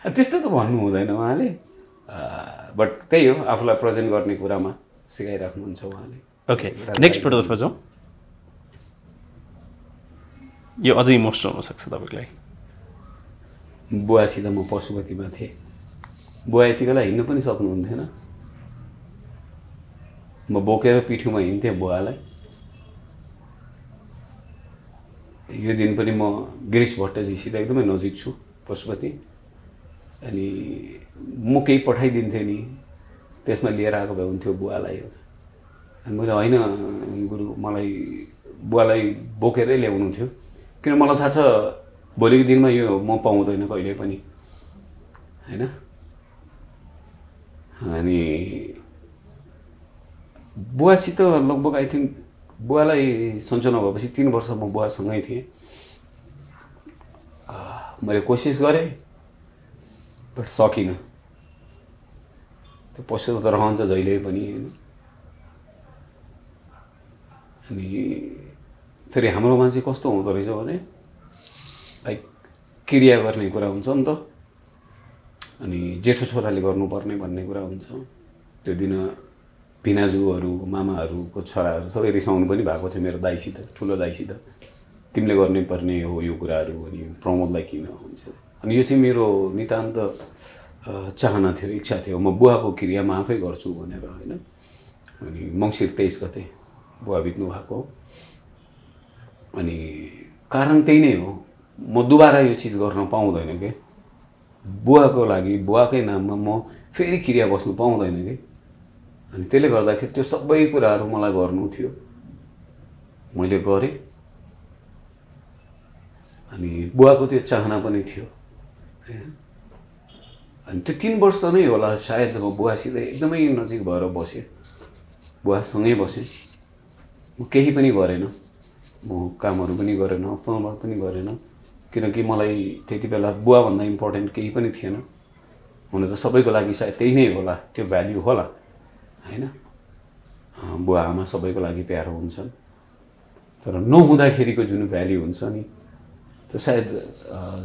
त्यस्तो त भन्नु हुँदैन उहाँले। बट त्यही हो, आफूलाई प्रेजेन्ट गर्ने कुरामा सिकाइराख्नुहुन्छ उहाँले। ओके नेक्स्ट फोटोतर्फ जाउँ। यो अझै इमोसनल हुनसक्छ तपाईँको लागि। बुवासित म पशुपतिमा थिएँ। बुवा यति बेला हिँड्नु पनि सक्नुहुन्थेन। म बोकेर पिठ्युमा हिँड्थेँ बुवालाई। यो दिन पनि म गिरीश भट्टजीसित एकदमै नजिक छु पशुपति। अनि म केही पठाइदिन्थेँ नि, त्यसमा लिएर आएको भए हुन्थ्यो बुवालाई। अनि मैले होइन गुरु, मलाई बुवालाई बोकेरै ल्याउनु थियो, किन मलाई थाहा छ भोलिको दिनमा यो म पाउँदैन कहिले पनि होइन। अनि बुवासित लगभग आई थिङ्क बुवालाई सन्चो नभएपछि 3 वर्ष म बुवासँगै थिएँ। मैले कोसिस गरेँ बट सकिनँ। त्यो पछुतो त रहन्छ जहिले पनि हैन। अनि फेरि हाम्रोमा चाहिँ कस्तो हुँदो रहेछ भने लाइक क्रिया गर्ने कुरा हुन्छ नि त, अनि जेठो छोराले गर्नुपर्ने भन्ने कुरा हुन्छ। त्यो दिन भिनाजुहरू मामाहरूको छोराहरू सबै रिसाउनु पनि भएको थियो मेरो दाइसित, ठुलो दाइसित, तिमीले गर्नै पर्ने हो यो कुराहरू, अनि प्रमोदलाई किन हुन्छ। अनि यो चाहिँ मेरो नितान्त चाहना थियो, इच्छा थियो, म बुवाको क्रिया म आफै गर्छु भनेर हैन। अनि मङ्सिर 23 गते बुवा बित्नु भएको। अनि कारण त्यही नै हो, म दुबारा यो चिज गर्न पाउँदैन के, बुवाको लागि बुवाकै नाममा म फेरि क्रिया बस्नु पाउँदैन के। अनि त्यसले गर्दाखेरि त्यो सबै कुराहरू मलाई गर्नु थियो, मैले गरेँ। अनि बुवाको त्यो चाहना पनि थियो हैन। अनि त्यो 3 वर्ष नै होला सायद म बुवासित एकदमै नजिक भएर बसेँ, बुवासँगै बसेँ। म केही पनि गरेन, म कामहरू पनि गरेन, फर्मवर्क पनि गरेन, किनकि मलाई त्यति बेला बुवाभन्दा इम्पोर्टेन्ट केही पनि थिएन। हुन त सबैको लागि सायद त्यही नै होला, त्यो भ्याल्यु होला हैन। बुवा आमा सबैको लागि प्यारो हुन्छन्, तर नहुँदाखेरिको जुन भ्याल्यु हुन्छ नि, त्यो सायद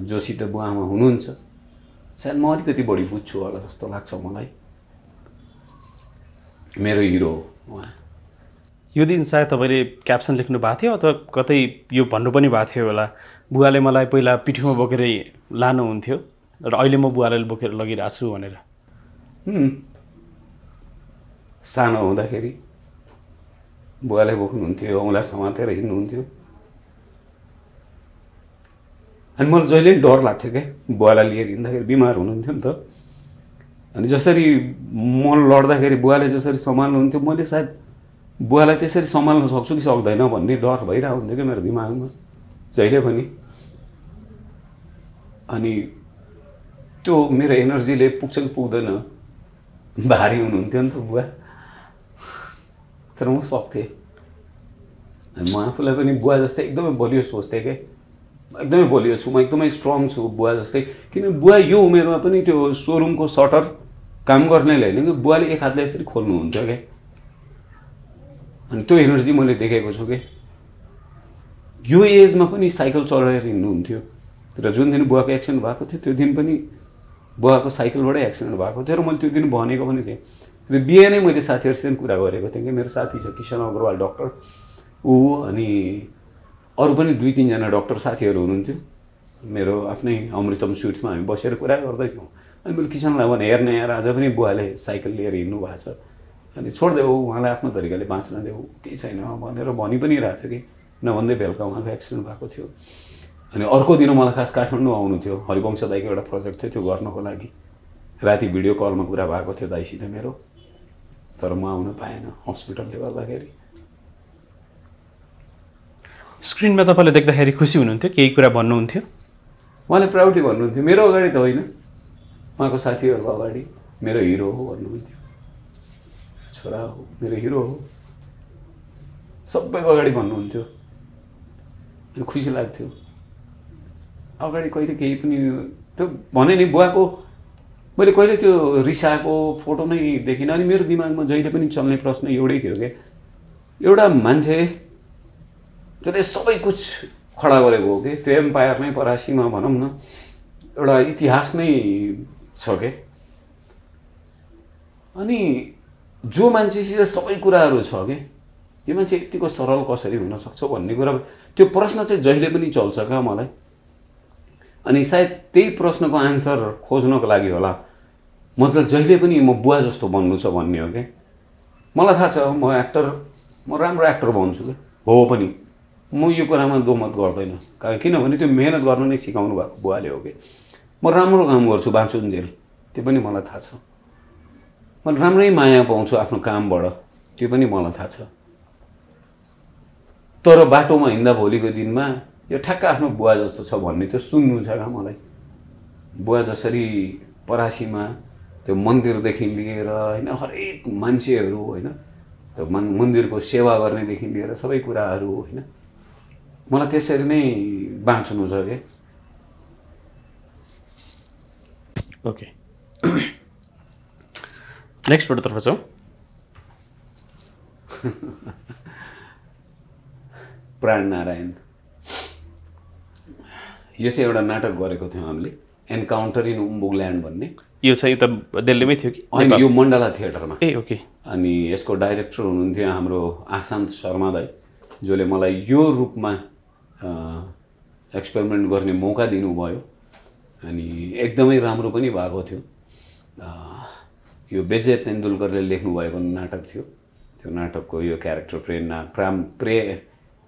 जोसित बुवा आमा हुनुहुन्छ सायद म अलिकति बढी बुझ्छु होला जस्तो लाग्छ मलाई। मेरो हिरो हो उहाँ। यो दिन सायद तपाईँले क्याप्सन लेख्नु भएको थियो अथवा कतै यो भन्नु पनि भएको थियो होला, बुवाले मलाई पहिला पिठीमा बोकेर लानुहुन्थ्यो र अहिले म बुवालाई बोकेर लगिरहेको छु भनेर। सानो हुँदाखेरि बुवाले बोक्नुहुन्थ्यो, औँला समातेर हिँड्नुहुन्थ्यो। अनि मलाई जहिले डर लाग्थ्यो क्या, बुवालाई लिएर हिँड्दाखेरि बिमार हुनुहुन्थ्यो नि त। अनि जसरी म लड्दाखेरि बुवाले जसरी सम्हाल्नुहुन्थ्यो, मैले सायद बुवालाई त्यसरी सम्हाल्न सक्छु कि सक्दैन भन्ने डर भइरहेको हुन्थ्यो क्या मेरो दिमागमा जहिले पनि। अनि त्यो मेरो एनर्जीले पुग्छ कि पुग्दैन, भारी हुनुहुन्थ्यो नि त बुवा, तर म सक्थेँ। अनि म आफूलाई पनि बुवा जस्तै एकदमै बलियो सोच्थेँ क्या, एकदमै बलियो छु म, एकदमै स्ट्रङ छु बुवा जस्तै। किन बुवा यो उमेरमा पनि त्यो सोरुमको सटर काम गर्नेले होइन कि, बुवाले एक हातले यसरी खोल्नुहुन्थ्यो क्या। अनि त्यो एनर्जी मैले देखेको छु कि यो एजमा पनि साइकल चलाएर हिँड्नुहुन्थ्यो। र जुन दिन बुवाको एक्सिडेन्ट भएको थियो त्यो दिन पनि बुवाको साइकलबाटै एक्सिडेन्ट भएको थियो, र मैले त्यो दिन भनेको पनि थिएँ। र बिहानै मैले साथीहरूसित कुरा गरेको थिएँ कि मेरो साथी छ किशन अग्रवाल डक्टर, ऊ अनि अरू पनि 2-3 जना डक्टर साथीहरू हुनुहुन्थ्यो। मेरो आफ्नै अमृतम स्विट्समा हामी बसेर कुरा गर्दै थियौँ। अनि मैले किसनलाई भने हेर्ने यार, आज पनि बुवाले साइकल लिएर हिँड्नु भएको छ, अनि छोडिदेऊ, उहाँलाई आफ्नो तरिकाले बाँच्न देऊ, केही छैन भनेर भनि पनि रहेको थियो कि। नभन्दै बेलुका उहाँको एक्सिडेन्ट भएको थियो। अनि अर्को दिन मलाई खास काठमाडौँ आउनु थियो, हरिवंश दाइको एउटा प्रोजेक्ट थियो, त्यो गर्नको लागि। राति भिडियो कलमा कुरा भएको थियो दाइसित मेरो, तर म आउन पाएन हस्पिटलले गर्दाखेरि। स्क्रिनमा तपाईँले देख्दाखेरि खुसी हुनुहुन्थ्यो, केही कुरा भन्नुहुन्थ्यो? उहाँले प्राउडली भन्नुहुन्थ्यो, मेरो अगाडि त होइन, उहाँको साथीहरूको अगाडि, मेरो हिरो हो भन्नुहुन्थ्यो, छोरा हो, मेरो हिरो हो, सबैको अगाडि भन्नुहुन्थ्यो। अनि खुसी लाग्थ्यो। अगाडि कहिले केही पनि त्यो भने नि, बुवाको मैले कहिले त्यो रिसाएको फोटो नै देखिनँ। अनि मेरो दिमागमा जहिले पनि चल्ने प्रश्न एउटै थियो कि एउटा मान्छे जसले सबै कुछ खडा गरेको हो कि, त्यो एम्पायर नै परासीमा भनौँ न, एउटा इतिहास नै छ के। अनि जो मान्छेसित सबै कुराहरू छ कि, यो मान्छे यतिको सरल कसरी हुनसक्छ भन्ने कुरा, त्यो प्रश्न चाहिँ जहिले पनि चल्छ क्या मलाई। अनि सायद त्यही प्रश्नको आन्सर खोज्नको लागि होला मतलब जहिले पनि म बुवा जस्तो बन्नु छ भन्ने हो क्या। मलाई थाहा छ म एक्टर, म राम्रो एक्टर बन्छु क्या, हो पनि म यो कुरामा दोमत गर्दैन, किनभने त्यो मेहनत गर्न नै सिकाउनु भएको बुवाले हो कि। म राम्रो काम गर्छु बाँचुन्जेल, त्यो पनि मलाई थाहा छ। म राम्रै माया पाउँछु आफ्नो कामबाट, त्यो पनि मलाई थाहा छ। तर बाटोमा हिँड्दा भोलिको दिनमा यो ठ्याक्क आफ्नो बुवा जस्तो छ भन्ने त्यो सुन्नु छ क्या मलाई। बुवा जसरी परासीमा त्यो मन्दिरदेखि लिएर होइन हरेक मान्छेहरू होइन त्यो मन्दिरको सेवा गर्नेदेखि लिएर सबै कुराहरू होइन मलाई त्यसरी नै बाँच्नु छ क्या। ओके नेक्स्ट फोटोतर्फ जाउँ। प्राण नारायण यो चाहिँ एउटा नाटक गरेको थियौँ हामीले एन्काउन्टर इन उम्बुल्यान्ड भन्ने। यो चाहिँ त दिल्लीमै थियो कि होइन यो मण्डला थिएटरमा। ए ओके। अनि यसको डाइरेक्टर हुनुहुन्थ्यो हाम्रो आशान्त शर्मा दाई जसले मलाई यो रूपमा एक्सपेरिमेन्ट गर्ने मौका दिनुभयो अनि एकदमै राम्रो पनि भएको थियो। यो विजय तेन्दुलकरले लेख्नुभएको नाटक थियो। त्यो नाटकको यो क्यारेक्टर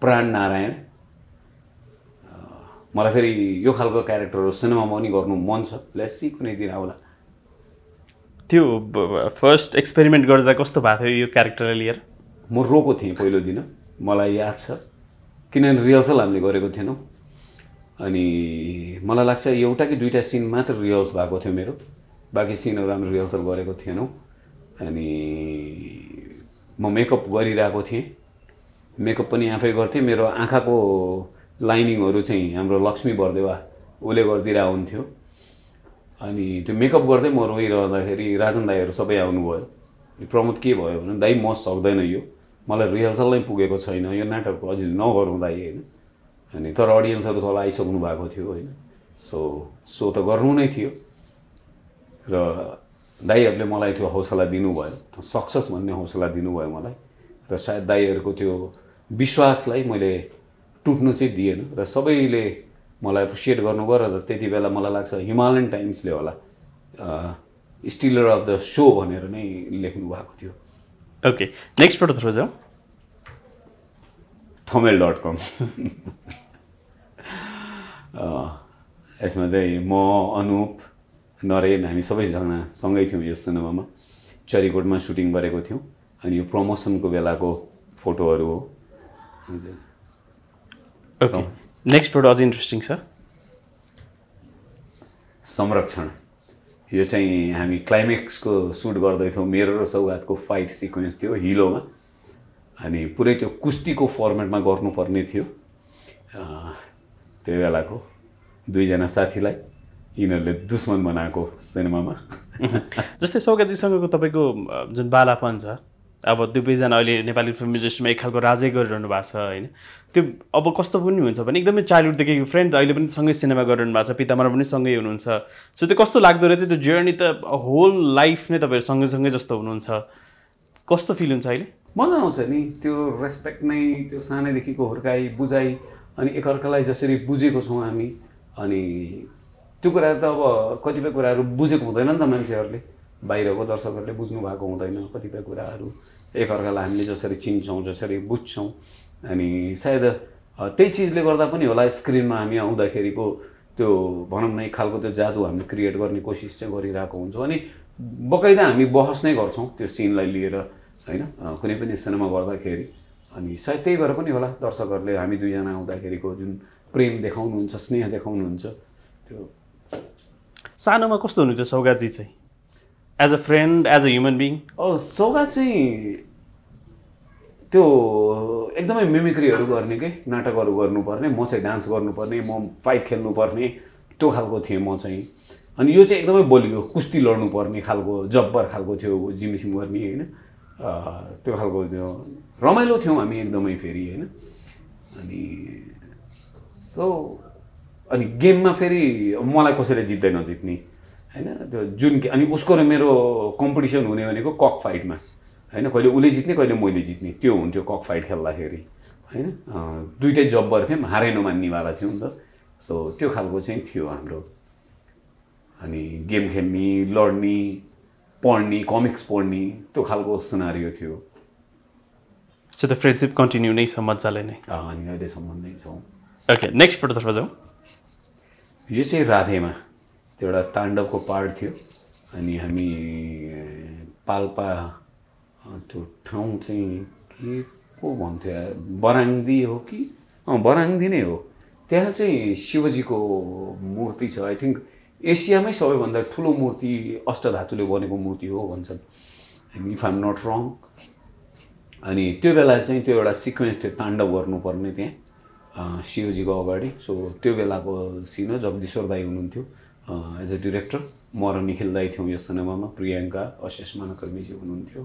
प्राण नारायण। मलाई फेरि यो खालको क्यारेक्टरहरू सिनेमामा पनि गर्नु मन छ। लेट्स सी कुनै दिन आउला। त्यो फर्स्ट एक्सपेरिमेन्ट गर्दा कस्तो भएको थियो यो क्यारेक्टरलाई लिएर? म रोको थिएँ पहिलो दिन मलाई याद छ किनभने रिहर्सल हामीले गरेको थिएनौँ अनि मलाई लाग्छ एउटा कि दुईवटा सिन मात्र रिहर्स भएको थियो मेरो बाँकी सिनहरू हामीले रिहर्सल गरेको थिएनौँ। अनि म मेकअप गरिरहेको थिएँ मेकअप पनि आफै गर्थेँ। मेरो आँखाको लाइनिङहरू चाहिँ हाम्रो लक्ष्मी बर्देवा उसले गरिदिरहेको हुन्थ्यो। अनि त्यो मेकअप गर्दै म रोइरहँदाखेरि राजन दाईहरू सबै आउनुभयो। प्रमोद के भयो भने दाई म सक्दैन यो मलाई रिहर्सल नै पुगेको छैन यो नाटक अझै नगरौँ दाई होइन। अनि तर अडियन्सहरू तल आइसक्नु भएको थियो होइन। सो त गर्नु नै थियो र दाईहरूले मलाई त्यो हौसला दिनुभयो सक्सेस भन्ने हौसला दिनुभयो मलाई र सायद दाईहरूको त्यो विश्वासलाई मैले टुट्नु चाहिँ दिएन र सबैले मलाई एप्रिसिएट गर्नुभयो र त्यति बेला मलाई लाग्छ हिमालयन टाइम्सले होला स्टिलर अफ द सो भनेर नै लेख्नु भएको थियो। ओके नेक्स्ट फोटोतर्फ जाउँ। thomel.com यसमा चाहिँ म अनुप नरेन हामी सबैजना सँगै थियौँ यस सिनेमामा चरीकोटमा सुटिङ गरेको थियौँ अनि यो प्रमोसनको बेलाको फोटोहरू हो। ओके नेक्स्ट फोटो अझै इन्ट्रेस्टिङ छ। संरक्षण यो चाहिँ हामी क्लाइमेक्सको सुट गर्दैथ्यौँ मेरो र सौगातको फाइट सिक्वेन्स थियो हिलोमा अनि पुरै त्यो कुस्तीको फर्मेटमा गर्नुपर्ने थियो। त्यो बेलाको दुईजना साथीलाई यिनीहरूले दुश्मन बनाएको सिनेमामा। जस्तै सौगातजीसँगको तपाईँको जुन बालापन छ अब दुवैजना अहिले नेपाली फिल्म इन्डस्ट्रीमा एक खालको राजै गरिरहनु भएको छ होइन। त्यो अब कस्तो पनि हुन्छ भने एकदमै चाइल्डहुडदेखिको फ्रेन्ड अहिले पनि सँगै सिनेमा गरिरहनु भएको छ पितामरा पनि सँगै हुनुहुन्छ। सो त्यो कस्तो लाग्दो रहेछ त्यो जर्नी त होल लाइफ नै तपाईँहरू सँगै जस्तो हुनुहुन्छ कस्तो फिल हुन्छ अहिले? मजा आउँछ नि त्यो रेस्पेक्ट नै त्यो सानैदेखिको हुर्काइ बुझाइ अनि एकअर्कालाई जसरी बुझेको छौँ हामी अनि त्यो कुराहरू त अब कतिपय कुराहरू बुझेको हुँदैन नि त मान्छेहरूले बाहिरको दर्शकहरूले बुझ्नु भएको हुँदैन कतिपय कुराहरू एकअर्कालाई हामीले जसरी चिन्छौँ जसरी बुझ्छौँ अनि सायद त्यही चिजले गर्दा पनि होला स्क्रिनमा हामी आउँदाखेरिको त्यो भनौँ न एक खालको त्यो जादु हामीले क्रिएट गर्ने कोसिस चाहिँ गरिरहेको हुन्छौँ अनि बकाइदा हामी बहस नै गर्छौँ त्यो सिनलाई लिएर होइन कुनै पनि सिनेमा गर्दाखेरि अनि सायद त्यही भएर पनि होला दर्शकहरूले हामी दुईजना आउँदाखेरिको जुन प्रेम देखाउनुहुन्छ स्नेह देखाउनुहुन्छ त्यो। सानोमा कस्तो हुनुहुन्छ सौगातजी चाहिँ as a friend as a human being? Saugat चाहिँ त्यो एकदमै मिमिक्रीहरू गर्ने के नाटकहरू गर्नुपर्ने म चाहिँ डान्स गर्नुपर्ने म फाइट खेल्नुपर्ने त्यो खालको थिएँ म चाहिँ। अनि यो चाहिँ एकदमै बलियो कुस्ती लड्नुपर्ने खालको जब्बर खालको थियो जिमसिम गर्ने होइन त्यो खालको त्यो रमाइलो थियौँ हामी एकदमै फेरि होइन। अनि अनि गेममा फेरि मलाई कसैले जित्दै नजित्ने होइन त्यो जुन अनि उसको र मेरो कम्पिटिसन हुने भनेको कक फाइटमा होइन कहिले उसले जित्ने कहिले मैले जित्ने त्यो हुन्थ्यो कक फाइट खेल्दाखेरि होइन। दुइटै जब्बर थियौँ हारै नमान्नेवाला थियौँ नि त। सो त्यो खालको चाहिँ थियो हाम्रो अनि गेम खेल्ने लड्ने पढ्ने कमिक्स पढ्ने त्यो खालको सिनारियो थियो। सो द फ्रेन्डसिप कन्टिन्यू नै छ मजाले नै अनि अहिलेसम्म नै छौँ। ओके नेक्स्ट फोटोतर्फ जाउँ। यो चाहिँ राधेमा त्यो एउटा ताण्डवको पार्ट थियो अनि हामी पाल्पा त्यो ठाउँ चाहिँ के पो भन्थ्यो बराङ्दी हो कि बराङ्दी नै हो। त्यहाँ चाहिँ शिवजीको मूर्ति छ आई थिङ्क एसियामै सबैभन्दा ठुलो मूर्ति अष्टधातुले बनेको मूर्ति हो भन्छन् इफ आइ एम नट रङ। अनि त्यो बेला चाहिँ त्यो एउटा सिक्वेन्स थियो ताण्डव गर्नुपर्ने त्यहाँ शिवजीको अगाडि। सो त्यो बेलाको सिन हो। जगदीश्वर दाई हुनुहुन्थ्यो एज अ डिरेक्टर, म र निखिल दाई थियौँ यो सिनेमामा, प्रियङ्का अशेष मानकर्मीजी हुनुहुन्थ्यो।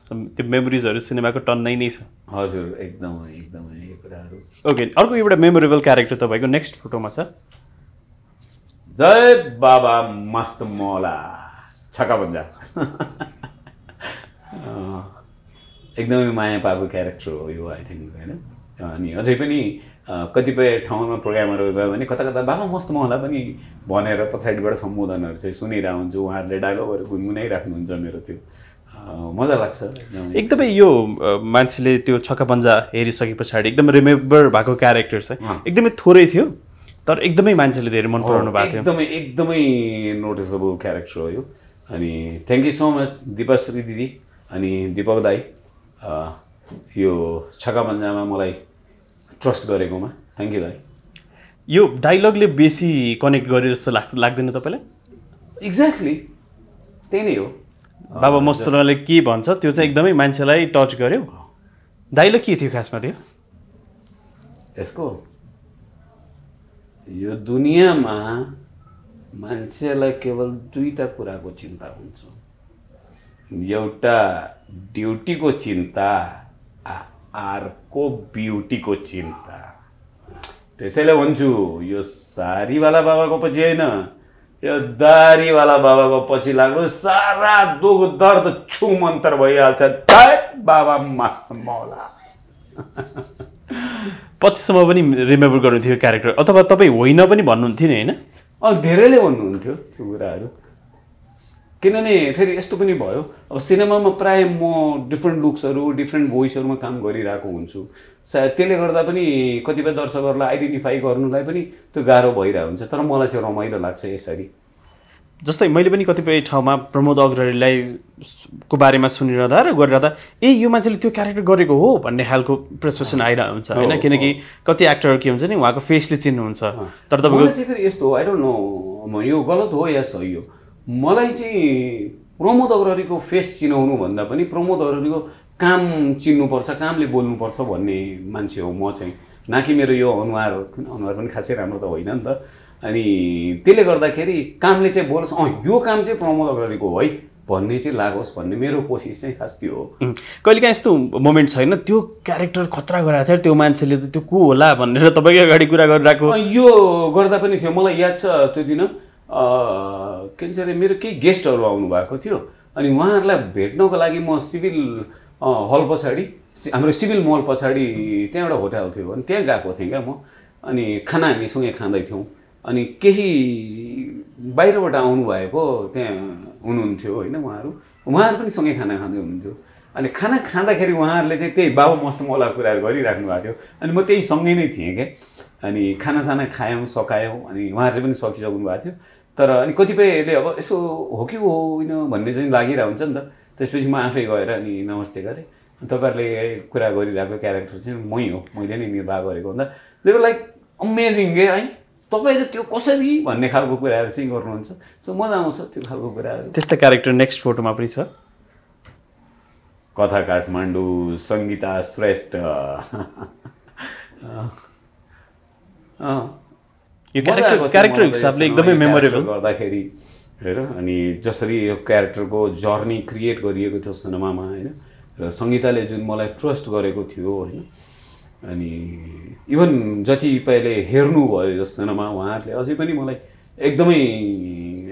त्यो मेमोरिजहरू सिनेमाको टन्नै नै छ। हजुर एकदमै एकदमै यो कुराहरू। ओके, अर्को एउटा मेमोरेबल क्यारेक्टर तपाईँको नेक्स्ट फोटोमा छ। जय बाबा मस्त मौला छक्का बन्जा एकदमै माया पाएको क्यारेक्टर हो यो आई थिङ्क होइन। अनि अझै पनि कतिपय ठाउँमा प्रोग्रामहरू गयो भने कता कता बाबा मस्त मौला पनि भनेर पछाडिबाट सम्बोधनहरू चाहिँ सुनिरहेको हुन्छु, उहाँहरूले डायलगहरू गुनगुनाइराख्नुहुन्छ मेरो, त्यो मजा लाग्छ एकदमै। यो मान्छेले त्यो छक्का पन्जा हेरिसके पछाडि एकदमै रिमेम्बर भएको क्यारेक्टर चाहिँ एकदमै थोरै थियो तर एकदमै मान्छेले धेरै मन पराउनु भएको थियो। एकदमै एकदमै नोटिसेबल क्यारेक्टर हो यो। अनि thank you so much Dipashree दिदी अनि दिपक दाई यो छक्का पन्जामा मलाई ट्रस्ट गरेकोमा थ्याङ्क यू दाई। यो डायलगले बेसी कनेक्ट गर्यो जस्तो लाग्दैन तपाईँलाई? एक्ज्याक्टली त्यही नै हो। बाबा मस्तले के भन्छ त्यो चाहिँ एकदमै मान्छेलाई टच गर्यो। डायलग के थियो खासमा त्यो यसको? यो दुनियाँमा मान्छेलाई केवल दुईटा कुराको चिन्ता हुन्छ, एउटा ड्युटीको चिन्ता, अर्को ब्युटीको चिन्ता। त्यसैले भन्छु यो सारीवाला बाबाको पछि होइन, यो दारीवाला बाबाको पछि लाग्नु सारा दुख दर्द छुमन्तर भइहाल्छ। जय बाबा मस्त मौला। पछिसम्म पनि रिमेम्बर गर्नुहुन्थ्यो क्यारेक्टर, अथवा तपाईँ होइन पनि भन्नुहुन्थ्यो नि होइन? धेरैले भन्नुहुन्थ्यो त्यो कुराहरू, किनभने फेरि यस्तो पनि भयो अब सिनेमामा प्राय म डिफ्रेन्ट लुक्सहरू डिफ्रेन्ट भोइसहरूमा काम गरिरहेको हुन्छु, सायद त्यसले गर्दा पनि कतिपय दर्शकहरूलाई आइडेन्टिफाई गर्नुलाई पनि त्यो गाह्रो भइरहेको हुन्छ। तर मलाई चाहिँ रमाइलो लाग्छ यसरी। जस्तै मैले पनि कतिपय ठाउँमा प्रमोद अग्रवाललाई को बारेमा सुनिरहँदा र गरिरहँदा यो मान्छेले त्यो क्यारेक्टर गरेको हो भन्ने खालको प्रेसपेसन आइरहेको हुन्छ होइन, किनकि कति एक्टरहरू के हुन्छ नि उहाँको फेसले चिन्नुहुन्छ। तर तपाईँको चाहिँ फेरि यस्तो आई डोन्ट नो यो गलत हो या सही हो, मलाई चाहिँ प्रमोद अग्रवालीको फेस चिनाउनु भन्दा पनि प्रमोद अग्रवालीको काम चिन्नुपर्छ, कामले बोल्नुपर्छ भन्ने मान्छे हो म चाहिँ, न कि मेरो यो अनुहार पनि खासै राम्रो त होइन नि त। अनि त्यसले गर्दाखेरि कामले चाहिँ बोलोस्, यो काम चाहिँ प्रमोद अग्रवालीको हो है भन्ने चाहिँ लागोस् भन्ने मेरो कोसिस चाहिँ खास त्यो हो। कहिलेकाहीँ यस्तो मोमेन्ट छैन त्यो क्यारेक्टर खतरा गराएको थियो त्यो मान्छेले त त्यो को होला भनेर तपाईँकै अगाडि कुरा गरिरहेको? यो गर्दा पनि थियो। मलाई याद छ त्यो दिन के भन्छ अरे मेरो केही गेस्टहरू आउनु भएको थियो अनि उहाँहरूलाई भेट्नको लागि म सिभिल हल पछाडि हाम्रो सिभिल मल पछाडि त्यहाँ एउटा होटल थियो अनि त्यहाँ गएको थिएँ क्या म। अनि खाना हामी सँगै खाँदैथ्यौँ अनि केही बाहिरबाट आउनुभएको त्यहाँ हुनुहुन्थ्यो होइन, उहाँहरू पनि सँगै खाना खाँदै हुनुहुन्थ्यो। अनि खाना खाँदाखेरि उहाँहरूले चाहिँ त्यही बाबा मस्त मौला कुराहरू गरिराख्नु भएको थियो अनि म त्यही सँगै नै थिएँ क्या। अनि खानासाना खायौँ सकायौँ अनि उहाँहरूले पनि सकिसक्नु भएको थियो। तर अनि कतिपयले अब यसो हो कि होइन भन्ने चाहिँ लागिरहेको हुन्छ नि त। त्यसपछि म आफै गएर अनि नमस्ते गरेँ, तपाईँहरूले कुरा गरिरहेको क्यारेक्टर चाहिँ मै हो, मैले नै निर्वाह गरेको भन्दा दे वर लाइक अमेजिङ के है, तपाईँले त्यो कसरी भन्ने खालको कुराहरू चाहिँ गर्नुहुन्छ। सो मजा आउँछ त्यो खालको कुराहरू। त्यस्तो क्यारेक्टर नेक्स्ट फोटोमा पनि छ। कथा काठमाडौँ सङ्गीता श्रेष्ठ। यो क्यारेक्टर हिसाबले एकदमै मेमोरेबल गर्दाखेरि हेर अनि जसरी यो क्यारेक्टरको जर्नी क्रिएट गरिएको थियो सिनेमामा होइन, र सङ्गीताले जुन मलाई ट्रस्ट गरेको थियो होइन, अनि इभन जतिपयले हेर्नुभयो यो सिनेमा उहाँहरूले अझै पनि मलाई एकदमै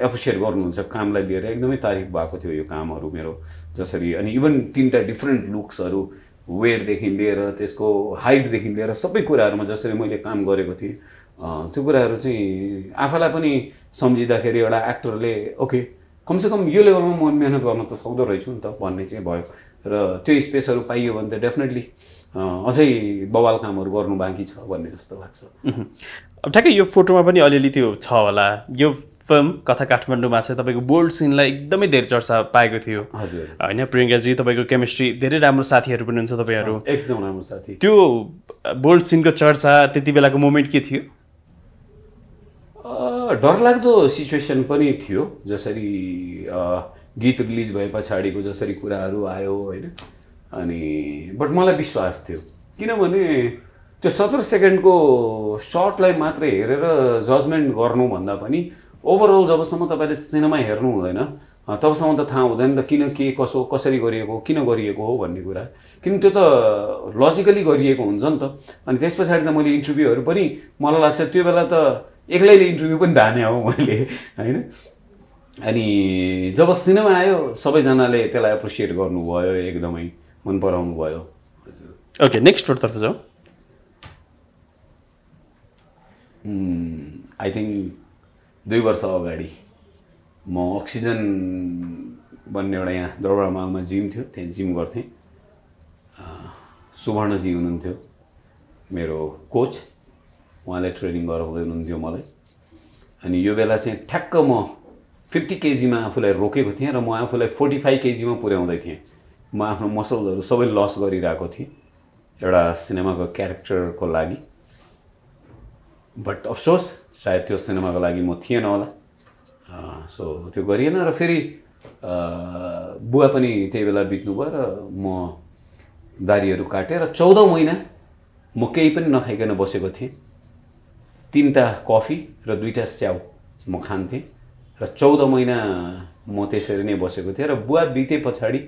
एप्रिसिएट गर्नुहुन्छ कामलाई लिएर, एकदमै तारिफ भएको थियो यो कामहरू मेरो जसरी। अनि इभन 3टा डिफ्रेन्ट लुक्सहरू वेटदेखि लिएर त्यसको हाइटदेखि लिएर सबै कुराहरूमा जसरी मैले काम गरेको थिएँ त्यो कुराहरू चाहिँ आफैलाई पनि सम्झिँदाखेरि एउटा एक्टरले ओके कमसेकम यो लेभलमा म मेहनत गर्न त सक्दो रहेछु नि त भन्ने चाहिँ भयो। र त्यो स्पेसहरू पाइयो भने त डेफिनेटली अझै बवाल कामहरू गर्नु बाँकी छ भन्ने जस्तो लाग्छ। अब ठ्याक्कै यो फोटोमा पनि अलिअलि त्यो छ होला। यो फिल्म कथा काठमाडौँमा चाहिँ तपाईँको बोल्ड सिनलाई एकदमै धेरै चर्चा पाएको थियो हजुर होइन? प्रियङ्काजी तपाईँको केमिस्ट्री धेरै राम्रो साथीहरू पनि हुन्छ तपाईँहरू, एकदम राम्रो साथी। त्यो बोल्ड सिनको चर्चा त्यति बेलाको मोमेन्ट के थियो? डरलाग्दो सिचुएसन पनि थियो, जसरी गीत रिलिज भए पछाडिको जसरी कुराहरू आयो होइन अनि बट मलाई विश्वास थियो किनभने त्यो 17 सेकेन्डको सर्टलाई मात्रै हेरेर जजमेन्ट गर्नुभन्दा पनि ओभरअल जबसम्म तपाईँले सिनेमा हेर्नु हुँदैन तबसम्म त थाहा हुँदैन त किन के कसो कसरी गरिएको किन गरिएको हो भन्ने कुरा किन त्यो त लजिकली गरिएको हुन्छ नि त अनि त्यस पछाडि त मैले इन्टरभ्यूहरू पनि मलाई लाग्छ त्यो बेला त एक्लैले इन्टरभ्यू पनि धाने हो मैले होइन अनि जब सिनेमा आयो सबैजनाले त्यसलाई एप्रिसिएट गर्नुभयो एकदमै मन पराउनु भयो ओके नेक्स्ट तर्फ जाउँ आई थिङ्क 2 वर्ष अगाडि म अक्सिजन भन्ने एउटा यहाँ दरबारमामा जिम थियो त्यहाँ जिम गर्थेँ सुवर्णजी हुनुहुन्थ्यो मेरो कोच उहाँले ट्रेनिङ गराउँदै हुनुहुन्थ्यो मलाई अनि यो बेला चाहिँ ठ्याक्क म 50 केजीमा आफूलाई रोकेको थिएँ र म आफूलाई 45 केजीमा पुर्याउँदै थिएँ म आफ्नो मसलहरू सबै लस गरिरहेको थिएँ एउटा सिनेमाको क्यारेक्टरको लागि बट अफसोस सायद त्यो सिनेमाको लागि म थिएन होला सो त्यो गरिएन र फेरि बुवा पनि त्यही बेला बित्नुभयो र म दारीहरू काटेर 14 महिना म केही पनि नखाइकन बसेको थिएँ 3टा कफी र 2टा स्याउ म खान्थेँ र 14 महिना म त्यसरी नै बसेको थिएँ र बुवा बिते पछाडि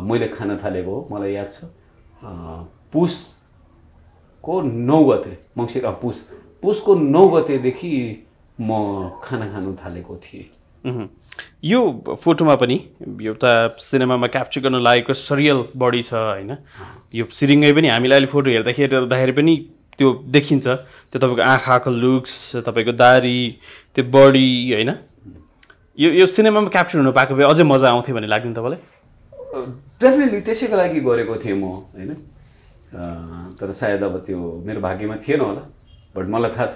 मैले खान थालेको हो मलाई याद छ पुसको 9 गते मङ्सिर पुसको 9 गतेदेखि म खाना खानु थालेको थिएँ यो फोटोमा पनि एउटा सिनेमामा क्याप्चर गर्न लागेको सरियल बडी छ होइन यो सिरिङ्गै पनि हामीलाई अहिले फोटो हेर्दाखेरि पनि त्यो देखिन्छ त्यो तपाईँको आँखाको लुक्स तपाईँको दारी त्यो बडी होइन यो सिनेमामा क्याप्चर हुन पाएको भए अझै मजा आउँथ्यो भन्ने लाग्दैन तपाईँलाई डेफिनेटली त्यसैको लागि गरेको थिएँ म होइन तर सायद अब त्यो मेरो भाग्यमा थिएन होला बट मलाई थाहा छ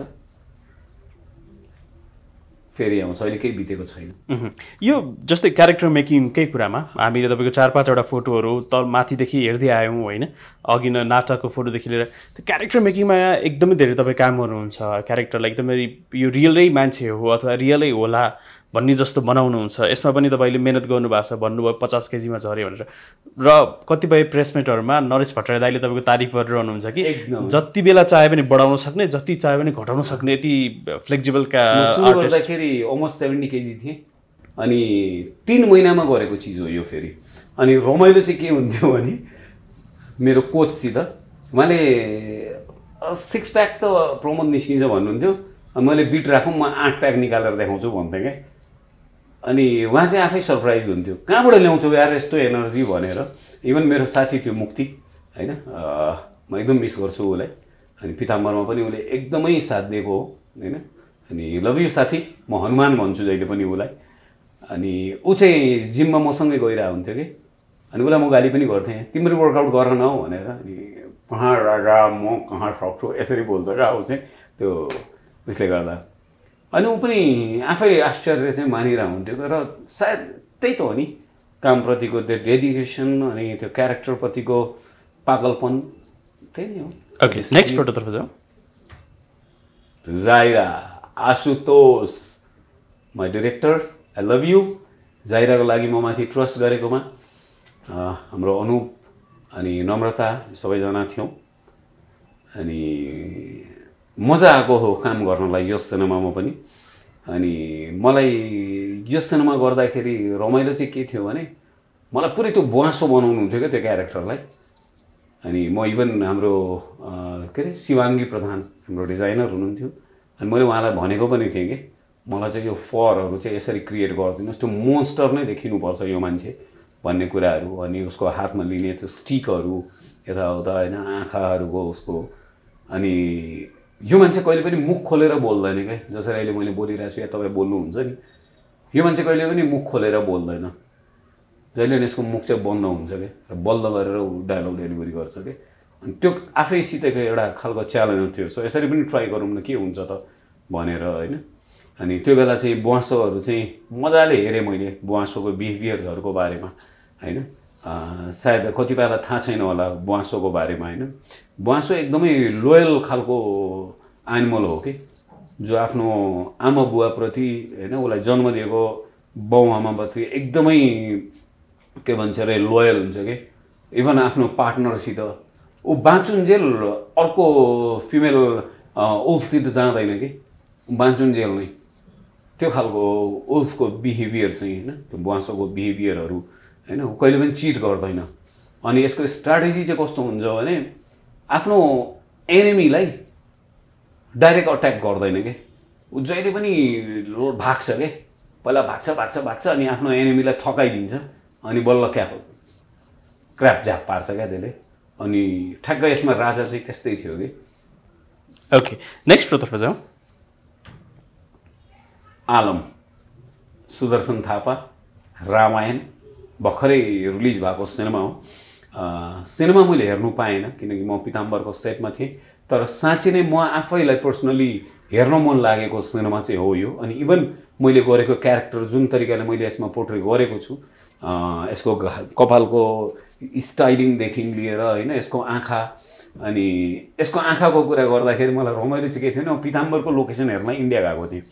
फेरि आउँछ अहिले केही बितेको छैन यो जस्तै क्यारेक्टर मेकिङकै कुरामा हामीले तपाईँको 4-5वटा फोटोहरू तल माथिदेखि हेर्दै आयौँ होइन अघि न नाटकको फोटोदेखि लिएर त्यो क्यारेक्टर मेकिङमा एकदमै धेरै तपाईँ काम गर्नुहुन्छ क्यारेक्टरलाई एकदमै यो रियलै मान्छे हो अथवा रियलै होला भन्ने जस्तो बनाउनुहुन्छ यसमा पनि तपाईँले मेहनत गर्नुभएको छ भन्नुभयो 50 केजीमा झऱ्यो भनेर र कतिपय प्रेसमेटहरूमा नरेश भट्टराई दाइले तपाईँको तारिफ गरिरहनुहुन्छ कि जति बेला चाहे पनि बढाउन सक्ने जति चाहे पनि घटाउन सक्ने यति फ्लेक्जिबल गर्दाखेरि अलमोस्ट 70 केजी थिएँ अनि 3 महिनामा गरेको चिज हो यो फेरि अनि रमाइलो चाहिँ के हुन्थ्यो भने मेरो कोचसित उहाँले 6 प्याक त प्रमोद निस्किन्छ भन्नुहुन्थ्यो मैले बिट राखौँ म 8 प्याक निकालेर देखाउँछु भन्थेँ क्या अनि उहाँ चाहिँ आफै सरप्राइज हुन्थ्यो कहाँबाट ल्याउँछौ यार यस्तो एनर्जी भनेर इभन मेरो साथी थियो मुक्ति होइन म एकदम मिस गर्छु उसलाई अनि पिताम्बरमा पनि उसले एकदमै साथ दिएको हो होइन अनि लभ यु साथी म हनुमान भन्छु जहिले पनि उसलाई अनि ऊ चाहिँ जिममा मसँगै गइरहेको हुन्थ्यो कि अनि उसलाई म गाली पनि गर्थेँ तिम्रो वर्कआउट गर न हौ भनेर अनि कहाँ राजा म कहाँ सक्छु यसरी बोल्छ क्या ऊ चाहिँ त्यो उसले गर्दा अनि ऊ पनि आफै आश्चर्य चाहिँ मानिरहेको हुन्थ्यो र सायद त्यही त हो नि कामप्रतिको त्यो डेडिकेसन अनि त्यो क्यारेक्टरप्रतिको पागलपन त्यही नै हो ओके नेक्स्ट फोटोतर्फ जाउँ Jaira Ashutosh my director I love you जाइराको लागि म माथि ट्रस्ट गरेकोमा हाम्रो अनुप अनि नम्रता सबैजना थियौँ अनि मजा आएको हो काम गर्नलाई यो सिनेमामा पनि अनि मलाई यो सिनेमा गर्दाखेरि रमाइलो चाहिँ के थियो भने मलाई पुरै त्यो बुवासो बनाउनु हुन्थ्यो क्या त्यो क्यारेक्टरलाई अनि म इभन हाम्रो के अरे शिवाङ्गी प्रधान हाम्रो डिजाइनर हुनुहुन्थ्यो अनि मैले उहाँलाई भनेको पनि थिएँ कि मलाई चाहिँ यो फरहरू चाहिँ यसरी क्रिएट गरिदिनुहोस् त्यो मोन्स्टर नै देखिनुपर्छ यो मान्छे भन्ने कुराहरू अनि उसको हातमा लिने त्यो स्टिकहरू यताउता होइन आँखाहरूको उसको अनि यो मान्छे कहिले पनि मुख खोलेर बोल्दैन क्या जसरी अहिले मैले बोलिरहेको छु या तपाईँ बोल्नुहुन्छ नि यो मान्छे कहिले पनि मुख खोलेर बोल्दैन जहिले पनि यसको मुख चाहिँ बन्द हुन्छ क्या र बल्ल गरेर डायलग डेलिभरी गर्छ क्या अनि त्यो आफैसितको एउटा खालको च्यालेन्ज थियो सो यसरी पनि ट्राई गरौँ न के हुन्छ त भनेर होइन अनि त्यो बेला चाहिँ बुवासोहरू चाहिँ मजाले हेरेँ मैले बुवासोको बिहेभियर्सहरूको बारेमा होइन सायद कतिपयलाई थाहा छैन होला बुवासोको बारेमा होइन बुवासो एकदमै लोयल खालको एनिमल हो कि जो आफ्नो आमा बुवाप्रति होइन उसलाई जन्म दिएको बाउआमाप्रति एकदमै के भन्छ अरे लोयल हुन्छ कि इभन आफ्नो पार्टनरसित ऊ बाँचुन्जेल अर्को फिमेल उल्फसित जाँदैन कि बाँचुन्जेल नै त्यो खालको उल्फको बिहेभियर चाहिँ होइन त्यो बुवासोको बिहेभियरहरू होइन ऊ कहिले पनि चिट गर्दैन अनि यसको स्ट्राटेजी चाहिँ कस्तो हुन्छ भने आफ्नो एनिमीलाई डाइरेक्ट अट्याक गर्दैन के ऊ जहिले पनि भाग्छ के पहिला भाग्छ अनि आफ्नो एनिमीलाई थकाइदिन्छ अनि बल्ल क्र्याप झ्याप पार्छ क्या त्यसले अनि ठ्याक्क यसमा राजा चाहिँ त्यस्तै थियो कि ओके नेक्स्ट प्रोतर्फ जाउँ आलम सुदर्शन थापा रामायण भर्खरै रिलिज भएको सिनेमा हो सिनेमा मैले हेर्नु पाएन किनकि म पिताम्बरको सेटमा थिएँ तर साँच्चै नै म आफैलाई पर्सनली हेर्न मन लागेको सिनेमा चाहिँ हो यो अनि इभन मैले गरेको क्यारेक्टर जुन तरिकाले मैले यसमा पोर्ट्रे गरेको छु यसको कपालको स्टाइलिङदेखि लिएर होइन यसको आँखा अनि यसको आँखाको कुरा गर्दाखेरि मलाई रमाइलो चाहिँ के थियो भने पिताम्बरको लोकेसन हेर्न इन्डिया गएको थिएँ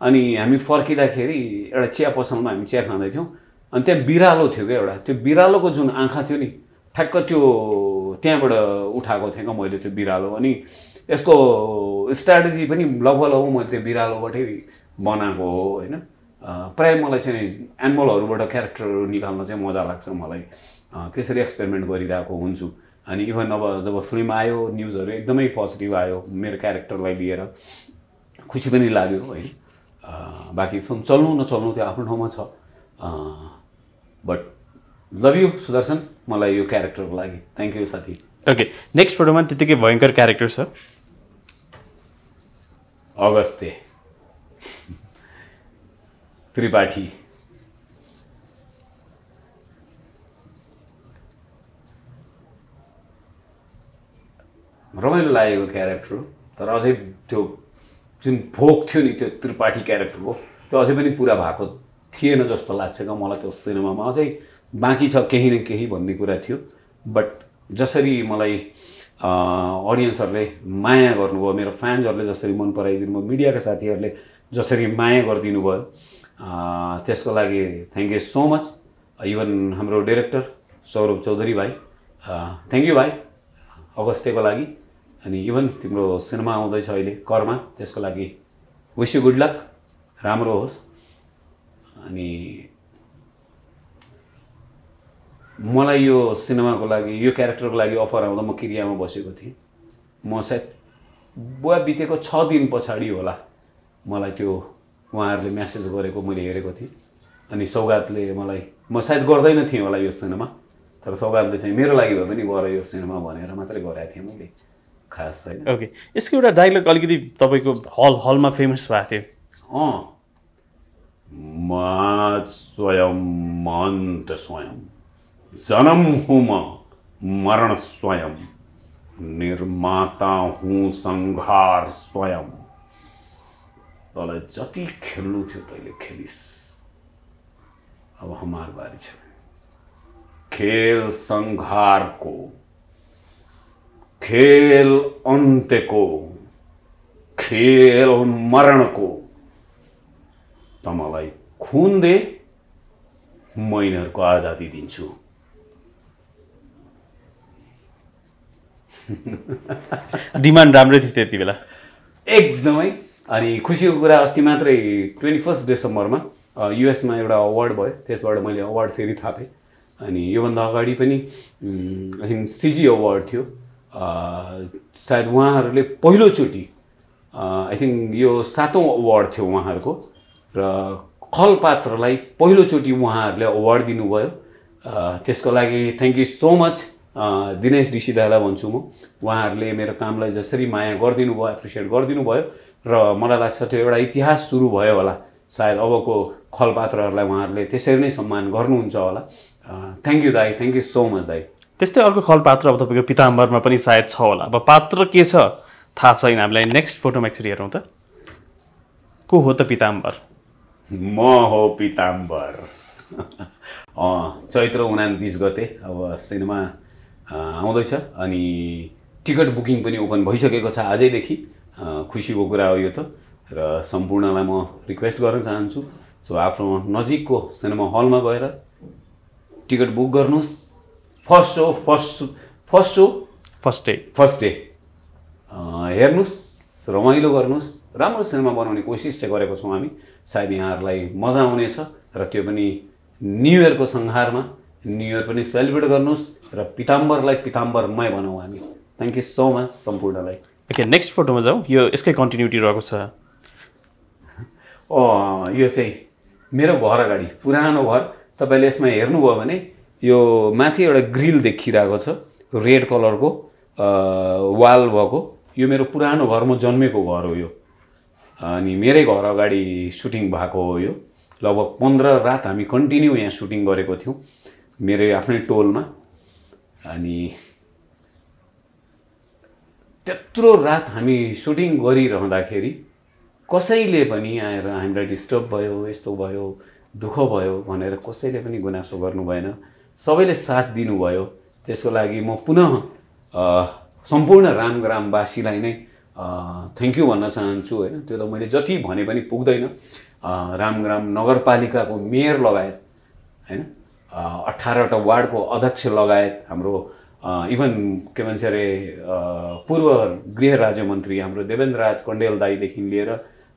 अनि हामी फर्किँदाखेरि एउटा चिया पसलमा हामी चिया खाँदै थियौँ अनि त्यहाँ बिरालो थियो क्या एउटा त्यो बिरालोको जुन आँखा थियो नि ठ्याक्क त्यो त्यहाँबाट उठाएको थिएँ क्या मैले त्यो बिरालो अनि यसको स्ट्राटेजी पनि लगभग मैले त्यो बिरालोबाटै बनाएको हो होइन प्रायः मलाई चाहिँ एनिमलहरूबाट क्यारेक्टरहरू निकाल्न चाहिँ मजा लाग्छ मलाई त्यसरी एक्सपेरिमेन्ट गरिरहेको हुन्छु अनि इभन अब जब फिल्म आयो न्युजहरू एकदमै पोजिटिभ आयो मेरो क्यारेक्टरलाई लिएर खुसी पनि लाग्यो होइन बाँकी फिल्म चल्नु नचल्नु त्यो आफ्नो ठाउँमा छ बट लभ यु सुदर्शन मलाई यो क्यारेक्टरको लागि थ्याङ्क यू साथी ओके नेक्स्ट फोटोमा त्यतिकै भयङ्कर क्यारेक्टर छ अगस्त्य त्रिपाठी रमाइलो लागेको क्यारेक्टर तर अझै त्यो जुन भोक थियो नि त्यो त्रिपाठी क्यारेक्टरको त्यो अझै पनि पुरा भएको थिएन जस्तो लाग्छ क्या मलाई त्यो सिनेमामा अझै बाँकी छ केही न केही भन्ने कुरा थियो बट जसरी मलाई अडियन्सहरूले माया गर्नुभयो मेरो फ्यान्सहरूले जसरी मन पराइदिनु भयो मिडियाका साथीहरूले जसरी माया गरिदिनु भयो त्यसको लागि thank you so much even हाम्रो डाइरेक्टर सौरभ चौधरी भाइ थ्याङ्क यू भाइ अगस्त्यको लागि अनि इभन तिम्रो सिनेमा आउँदैछ अहिले कर्मा त्यसको लागि विश यू गुड लक राम्रो होस् अनि मलाई यो सिनेमाको लागि यो क्यारेक्टरको लागि अफर आउँदा म क्रियामा बसेको थिएँ म सायद बुवा बितेको 6 दिन पछाडि होला मलाई त्यो उहाँहरूले म्यासेज गरेको मैले हेरेको थिएँ अनि सौगातले मलाई म सायद गर्दैन थिएँ होला यो सिनेमा तर सौगातले चाहिँ मेरो लागि भए पनि गर यो सिनेमा भनेर मात्रै गरेको थिएँ मैले खास होइन ओके यसको एउटा डायलग अलिकति तपाईँको हलमा फेमस भएको थियो म स्वयं अन्त स्वयं जन्म हूँ म मरण स्वयं निर्माता हूँ संहार स्वयं तँलाई जति खेल्नु थियो तैँले खेलिस् अब हमार बारी छ खेल संहारको खेल अन्त्यको खेल मरणको त मलाई खुन दे म यिनीहरूको आजादी दिन्छु डिमान्ड राम्रै थियो त्यति बेला एकदमै अनि खुसीको कुरा अस्ति मात्रै 21 डिसेम्बरमा युएसमा एउटा अवार्ड भयो त्यसबाट मैले अवार्ड फेरि थापेँ अनि योभन्दा अगाडि पनि आई थिङ्क सिजी अवार्ड थियो सायद उहाँहरूले पहिलोचोटि आई थिङ्क यो 7औं अवार्ड थियो उहाँहरूको र खलपात्रलाई पहिलोचोटि उहाँहरूले अवार्ड दिनुभयो त्यसको लागि thank you so much Dinesh Rishi दाइलाई भन्छु म उहाँहरूले मेरो कामलाई जसरी माया गरिदिनु भयो एप्रिसिएट गरिदिनु भयो र मलाई लाग्छ त्यो एउटा इतिहास सुरु भयो होला सायद अबको खलपात्रहरूलाई उहाँहरूले त्यसरी नै सम्मान गर्नुहुन्छ होला थ्याङ्क यू दाइ थ्याङ्क यू सो मच दाइ त्यस्तै अर्को खलपात्र अब तपाईँको पिताम्बरमा पनि सायद छ होला अब पात्र के छ थाहा छैन हामीलाई नेक्स्ट फोटोमा एकचोटि हेरौँ त को हो त पिताम्बर म हो पिताम्बर चैत्र 29 गते अब सिनेमा आउँदैछ अनि टिकट बुकिङ पनि ओपन भइसकेको छ आजैदेखि खुसीको कुरा हो यो त र सम्पूर्णलाई म रिक्वेस्ट गर्न चाहन्छु सो आफ्नो नजिकको सिनेमा हलमा गएर टिकट बुक गर्नुहोस्। फर्स्ट डे हेर्नुहोस्, रमाइलो गर्नुहोस्। राम्रो सिनेमा बनाउने कोसिस चाहिँ गरेको छौँ हामी। सायद यहाँहरूलाई मजा आउनेछ र त्यो पनि न्यु इयरको संहारमा। न्यु इयर पनि सेलिब्रेट गर्नुहोस् र पिताम्बरलाई पिताम्बरमय बनाऊ हामी। थ्याङ्क यू सो मच सम्पूर्णलाई। ओके, नेक्स्ट फोटोमा जाउँ। यो यसकै कन्टिन्युटी रहेको छ। यो चाहिँ मेरो घर अगाडि पुरानो घर। तपाईँले यसमा हेर्नुभयो भने यो माथि एउटा ग्रिल देखिरहेको छ, रेड कलरको वाल भएको। यो मेरो पुरानो घर, म जन्मेको घर हो यो। अनि मेरै घर अगाडि सुटिङ भएको हो यो। लगभग 15 रात हामी कन्टिन्यू यहाँ सुटिङ गरेको थियौँ मेरै आफ्नै टोलमा। अनि त्यत्रो रात हामी सुटिङ गरिरहँदाखेरि कसैले पनि आएर हामीलाई डिस्टर्ब भयो, यस्तो भयो, दुःख भयो भनेर कसैले पनि गुनासो गर्नु भएन। सबैले साथ दिनुभयो। त्यसको लागि म पुनः सम्पूर्ण रामग्रामवासीलाई नै थ्याङ्क यू भन्न चाहन्छु होइन। त्यो त मैले जति भने पनि पुग्दैन। रामग्राम नगरपालिकाको मेयर लगायत होइन, 18वटा वार्डको अध्यक्ष लगायत, हाम्रो इभन के भन्छ अरे पूर्व गृह राज्यमन्त्री हाम्रो देवेन्द्र राज कण्डेल दाईदेखि लिएर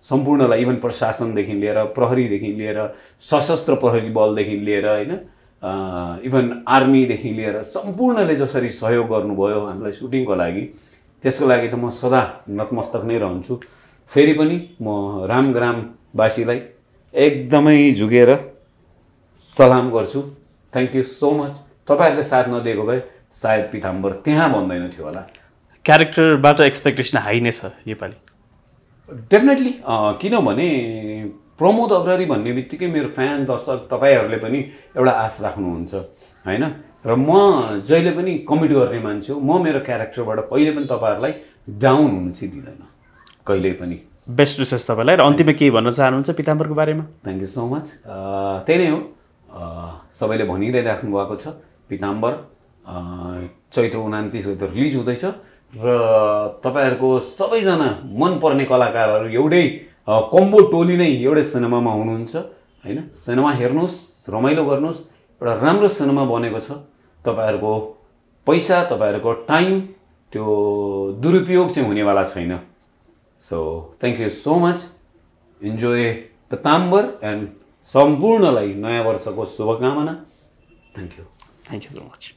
सम्पूर्णलाई, इभन प्रशासनदेखि लिएर, प्रहरीदेखि लिएर, सशस्त्र प्रहरी बलदेखि लिएर होइन, इभन आर्मीदेखि लिएर सम्पूर्णले जसरी सहयोग गर्नुभयो हामीलाई सुटिङको लागि, त्यसको लागि त म सदा नतमस्तक नै रहन्छु। फेरि पनि म रामग्रामवासीलाई एकदमै झुकेर सलाम गर्छु। Thank you so much. तपाईँहरूले साथ नदिएको भए सायद पिताम्बर त्यहाँ बन्दैन थियो होला। क्यारेक्टरबाट एक्सपेक्टेसन हाई नै छ योपालि। डेफिनेटली, किनभने प्रमोद अग्ररी भन्ने बित्तिकै मेरो फ्यान दर्शक तपाईँहरूले पनि एउटा आश राख्नुहुन्छ होइन। र म जहिले पनि कमिट गर्ने मान्छे हो। म मेरो क्यारेक्टरबाट कहिले पनि तपाईँहरूलाई डाउन हुनु चाहिँ दिँदैन, कहिल्यै पनि। बेस्ट विशेष तपाईँलाई। र अन्तिममा केही भन्न चाहनुहुन्छ पिताम्बरको बारेमा? Thank you so much. त्यही नै हो, सबैले भनिरहनु भएको छ पिताम्बर चैत्र 29 गते रिलिज हुँदैछ र तपाईँहरूको सबैजना मनपर्ने कलाकारहरू एउटै कम्बो टोली नै एउटै सिनेमामा हुनुहुन्छ होइन। सिनेमा हेर्नुहोस्, रमाइलो गर्नुहोस्। एउटा राम्रो सिनेमा बनेको छ। तपाईँहरूको पैसा, तपाईँहरूको टाइम त्यो दुरुपयोग चाहिँ हुनेवाला छैन। So thank you so much. Enjoy Pitambar and सम्पूर्णलाई नयाँ वर्षको शुभकामना। Thank you so much.